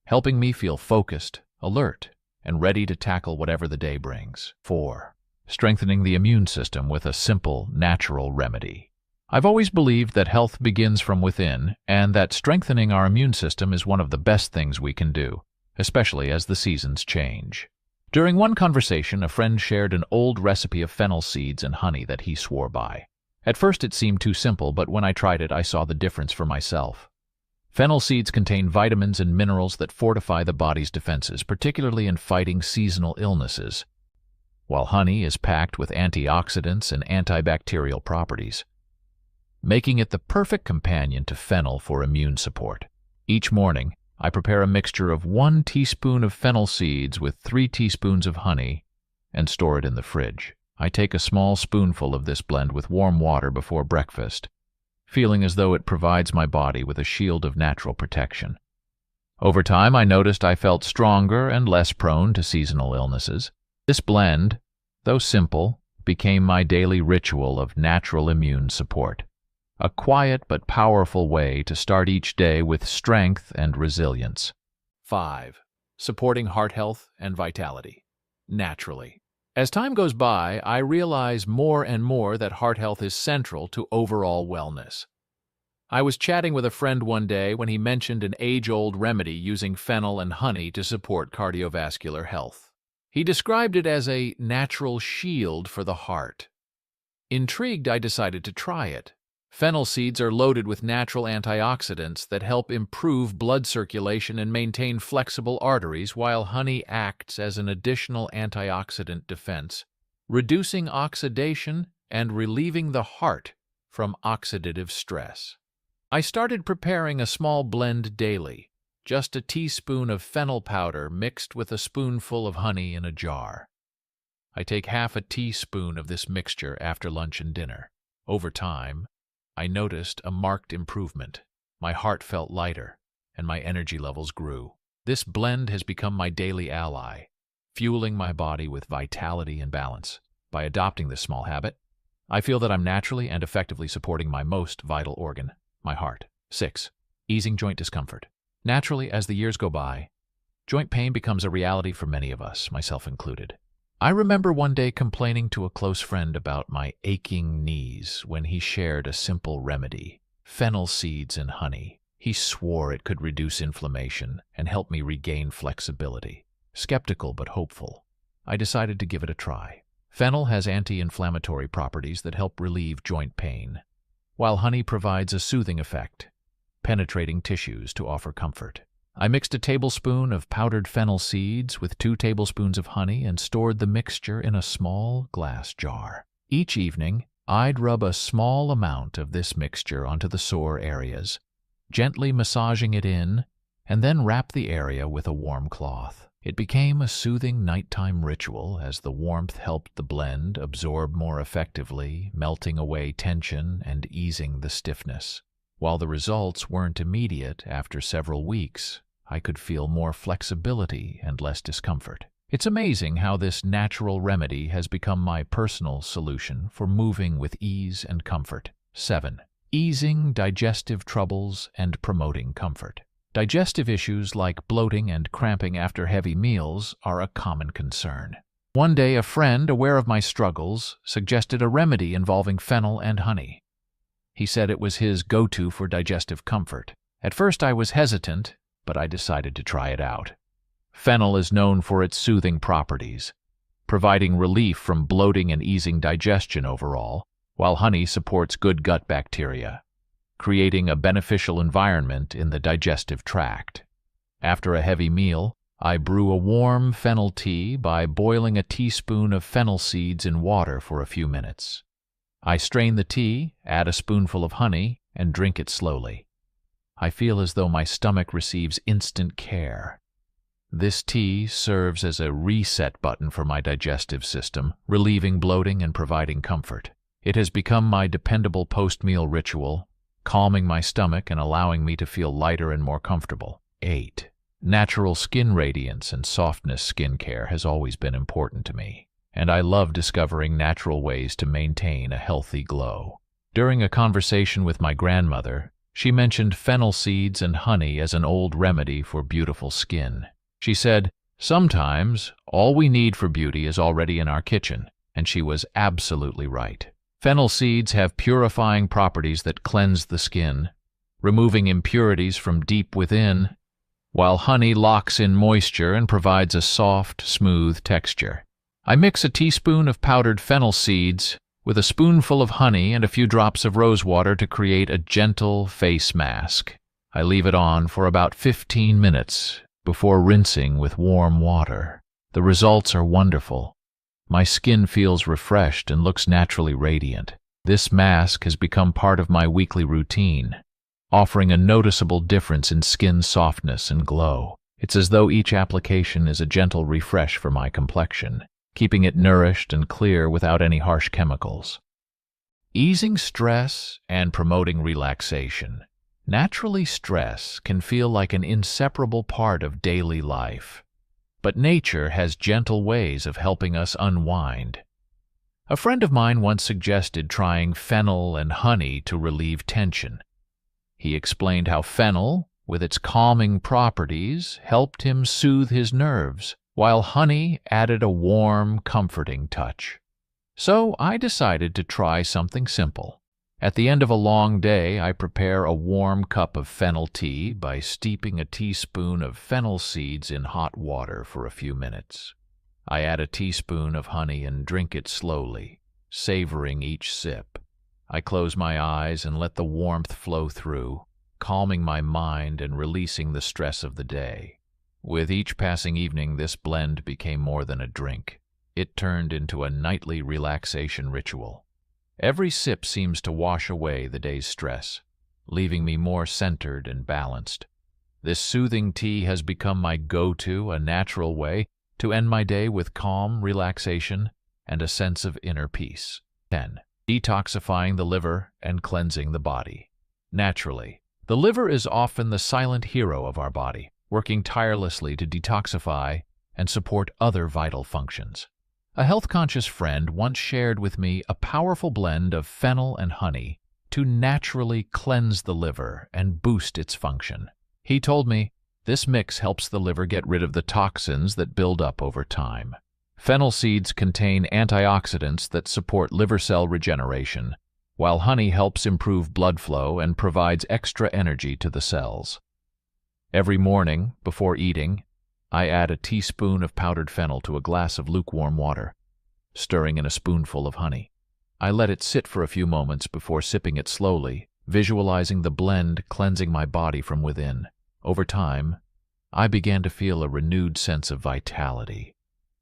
Speaker 1: helping me feel focused, alert, and ready to tackle whatever the day brings. 4. Strengthening the immune system with a simple, natural remedy. I've always believed that health begins from within, and that strengthening our immune system is one of the best things we can do, especially as the seasons change. During one conversation, a friend shared an old recipe of fennel seeds and honey that he swore by. At first it seemed too simple, but when I tried it, I saw the difference for myself. Fennel seeds contain vitamins and minerals that fortify the body's defenses, particularly in fighting seasonal illnesses, while honey is packed with antioxidants and antibacterial properties, making it the perfect companion to fennel for immune support. Each morning, I prepare a mixture of 1 teaspoon of fennel seeds with 3 teaspoons of honey and store it in the fridge. I take a small spoonful of this blend with warm water before breakfast, feeling as though it provides my body with a shield of natural protection. Over time, I noticed I felt stronger and less prone to seasonal illnesses. This blend, though simple, became my daily ritual of natural immune support. A quiet but powerful way to start each day with strength and resilience. 5. Supporting heart health and vitality. Naturally. As time goes by, I realize more and more that heart health is central to overall wellness. I was chatting with a friend one day when he mentioned an age-old remedy using fennel and honey to support cardiovascular health. He described it as a natural shield for the heart. Intrigued, I decided to try it. Fennel seeds are loaded with natural antioxidants that help improve blood circulation and maintain flexible arteries, while honey acts as an additional antioxidant defense, reducing oxidation and relieving the heart from oxidative stress. I started preparing a small blend daily, just a teaspoon of fennel powder mixed with a spoonful of honey in a jar. I take half a teaspoon of this mixture after lunch and dinner. Over time, I noticed a marked improvement. My heart felt lighter, and my energy levels grew. This blend has become my daily ally, fueling my body with vitality and balance. By adopting this small habit, I feel that I'm naturally and effectively supporting my most vital organ, my heart. 6. Easing joint discomfort. Naturally, as the years go by, joint pain becomes a reality for many of us, myself included. I remember one day complaining to a close friend about my aching knees when he shared a simple remedy, fennel seeds and honey. He swore it could reduce inflammation and help me regain flexibility. Skeptical but hopeful, I decided to give it a try. Fennel has anti-inflammatory properties that help relieve joint pain, while honey provides a soothing effect, penetrating tissues to offer comfort. I mixed a tablespoon of powdered fennel seeds with 2 tablespoons of honey and stored the mixture in a small glass jar. Each evening, I'd rub a small amount of this mixture onto the sore areas, gently massaging it in, and then wrap the area with a warm cloth. It became a soothing nighttime ritual as the warmth helped the blend absorb more effectively, melting away tension and easing the stiffness. While the results weren't immediate, after several weeks, I could feel more flexibility and less discomfort. It's amazing how this natural remedy has become my personal solution for moving with ease and comfort. 7. Easing digestive troubles and promoting comfort. Digestive issues like bloating and cramping after heavy meals are a common concern. One day, a friend, aware of my struggles, suggested a remedy involving fennel and honey. He said it was his go-to for digestive comfort. At first, I was hesitant, but I decided to try it out. Fennel is known for its soothing properties, providing relief from bloating and easing digestion overall, while honey supports good gut bacteria, creating a beneficial environment in the digestive tract. After a heavy meal, I brew a warm fennel tea by boiling a teaspoon of fennel seeds in water for a few minutes. I strain the tea, add a spoonful of honey, and drink it slowly. I feel as though my stomach receives instant care. This tea serves as a reset button for my digestive system, relieving bloating and providing comfort. It has become my dependable post-meal ritual, calming my stomach and allowing me to feel lighter and more comfortable. 8. Natural skin radiance and softness skincare has always been important to me, and I love discovering natural ways to maintain a healthy glow. During a conversation with my grandmother, she mentioned fennel seeds and honey as an old remedy for beautiful skin. She said, "Sometimes all we need for beauty is already in our kitchen," and she was absolutely right. Fennel seeds have purifying properties that cleanse the skin, removing impurities from deep within, while honey locks in moisture and provides a soft, smooth texture. I mix a teaspoon of powdered fennel seeds with a spoonful of honey and a few drops of rose water to create a gentle face mask. I leave it on for about 15 minutes before rinsing with warm water. The results are wonderful. My skin feels refreshed and looks naturally radiant. This mask has become part of my weekly routine, offering a noticeable difference in skin softness and glow. It's as though each application is a gentle refresh for my complexion, keeping it nourished and clear without any harsh chemicals. Easing stress and promoting relaxation. Naturally, stress can feel like an inseparable part of daily life, but nature has gentle ways of helping us unwind. A friend of mine once suggested trying fennel and honey to relieve tension. He explained how fennel, with its calming properties, helped him soothe his nerves, while honey added a warm, comforting touch. So I decided to try something simple. At the end of a long day, I prepare a warm cup of fennel tea by steeping a teaspoon of fennel seeds in hot water for a few minutes. I add a teaspoon of honey and drink it slowly, savoring each sip. I close my eyes and let the warmth flow through, calming my mind and releasing the stress of the day. With each passing evening, this blend became more than a drink. It turned into a nightly relaxation ritual. Every sip seems to wash away the day's stress, leaving me more centered and balanced. This soothing tea has become my go-to, a natural way to end my day with calm relaxation and a sense of inner peace. 10. Detoxifying the liver and cleansing the body. Naturally, the liver is often the silent hero of our body, working tirelessly to detoxify and support other vital functions. A health-conscious friend once shared with me a powerful blend of fennel and honey to naturally cleanse the liver and boost its function. He told me, this mix helps the liver get rid of the toxins that build up over time. Fennel seeds contain antioxidants that support liver cell regeneration, while honey helps improve blood flow and provides extra energy to the cells. Every morning, before eating, I add a teaspoon of powdered fennel to a glass of lukewarm water, stirring in a spoonful of honey. I let it sit for a few moments before sipping it slowly, visualizing the blend cleansing my body from within. Over time, I began to feel a renewed sense of vitality,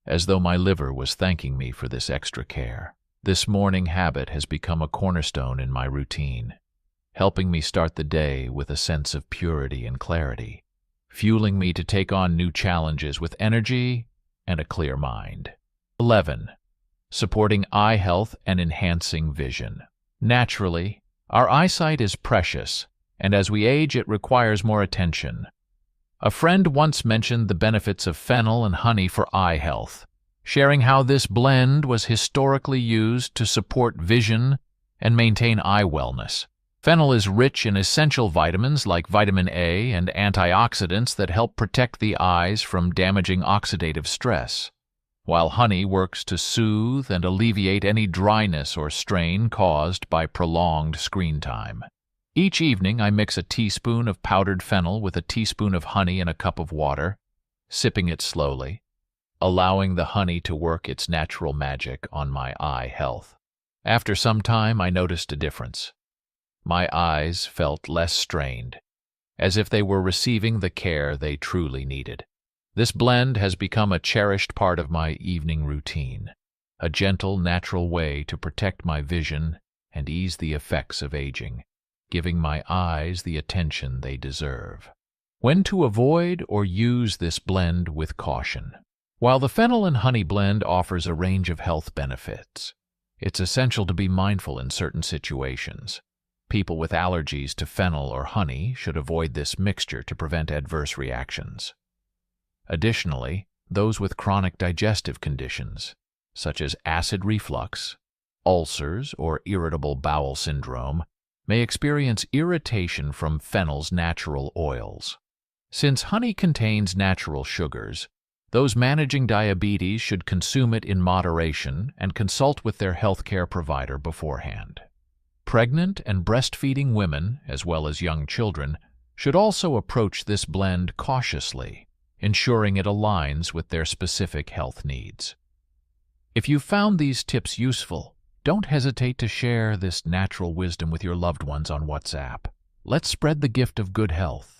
Speaker 1: as though my liver was thanking me for this extra care. This morning habit has become a cornerstone in my routine, helping me start the day with a sense of purity and clarity. fueling me to take on new challenges with energy and a clear mind. 11. Supporting eye health and enhancing vision. Naturally, our eyesight is precious, and as we age it requires more attention. A friend once mentioned the benefits of fennel and honey for eye health, sharing how this blend was historically used to support vision and maintain eye wellness. Fennel is rich in essential vitamins like vitamin A and antioxidants that help protect the eyes from damaging oxidative stress, while honey works to soothe and alleviate any dryness or strain caused by prolonged screen time. Each evening, I mix a teaspoon of powdered fennel with a teaspoon of honey in a cup of water, sipping it slowly, allowing the honey to work its natural magic on my eye health. After some time, I noticed a difference. My eyes felt less strained, as if they were receiving the care they truly needed. This blend has become a cherished part of my evening routine, a gentle, natural way to protect my vision and ease the effects of aging, giving my eyes the attention they deserve. When to avoid or use this blend with caution. While the fennel and honey blend offers a range of health benefits, it's essential to be mindful in certain situations. People with allergies to fennel or honey should avoid this mixture to prevent adverse reactions. Additionally, those with chronic digestive conditions, such as acid reflux, ulcers, or irritable bowel syndrome, may experience irritation from fennel's natural oils. Since honey contains natural sugars, those managing diabetes should consume it in moderation and consult with their healthcare provider beforehand. Pregnant and breastfeeding women, as well as young children, should also approach this blend cautiously, ensuring it aligns with their specific health needs. If you found these tips useful, don't hesitate to share this natural wisdom with your loved ones on WhatsApp. Let's spread the gift of good health.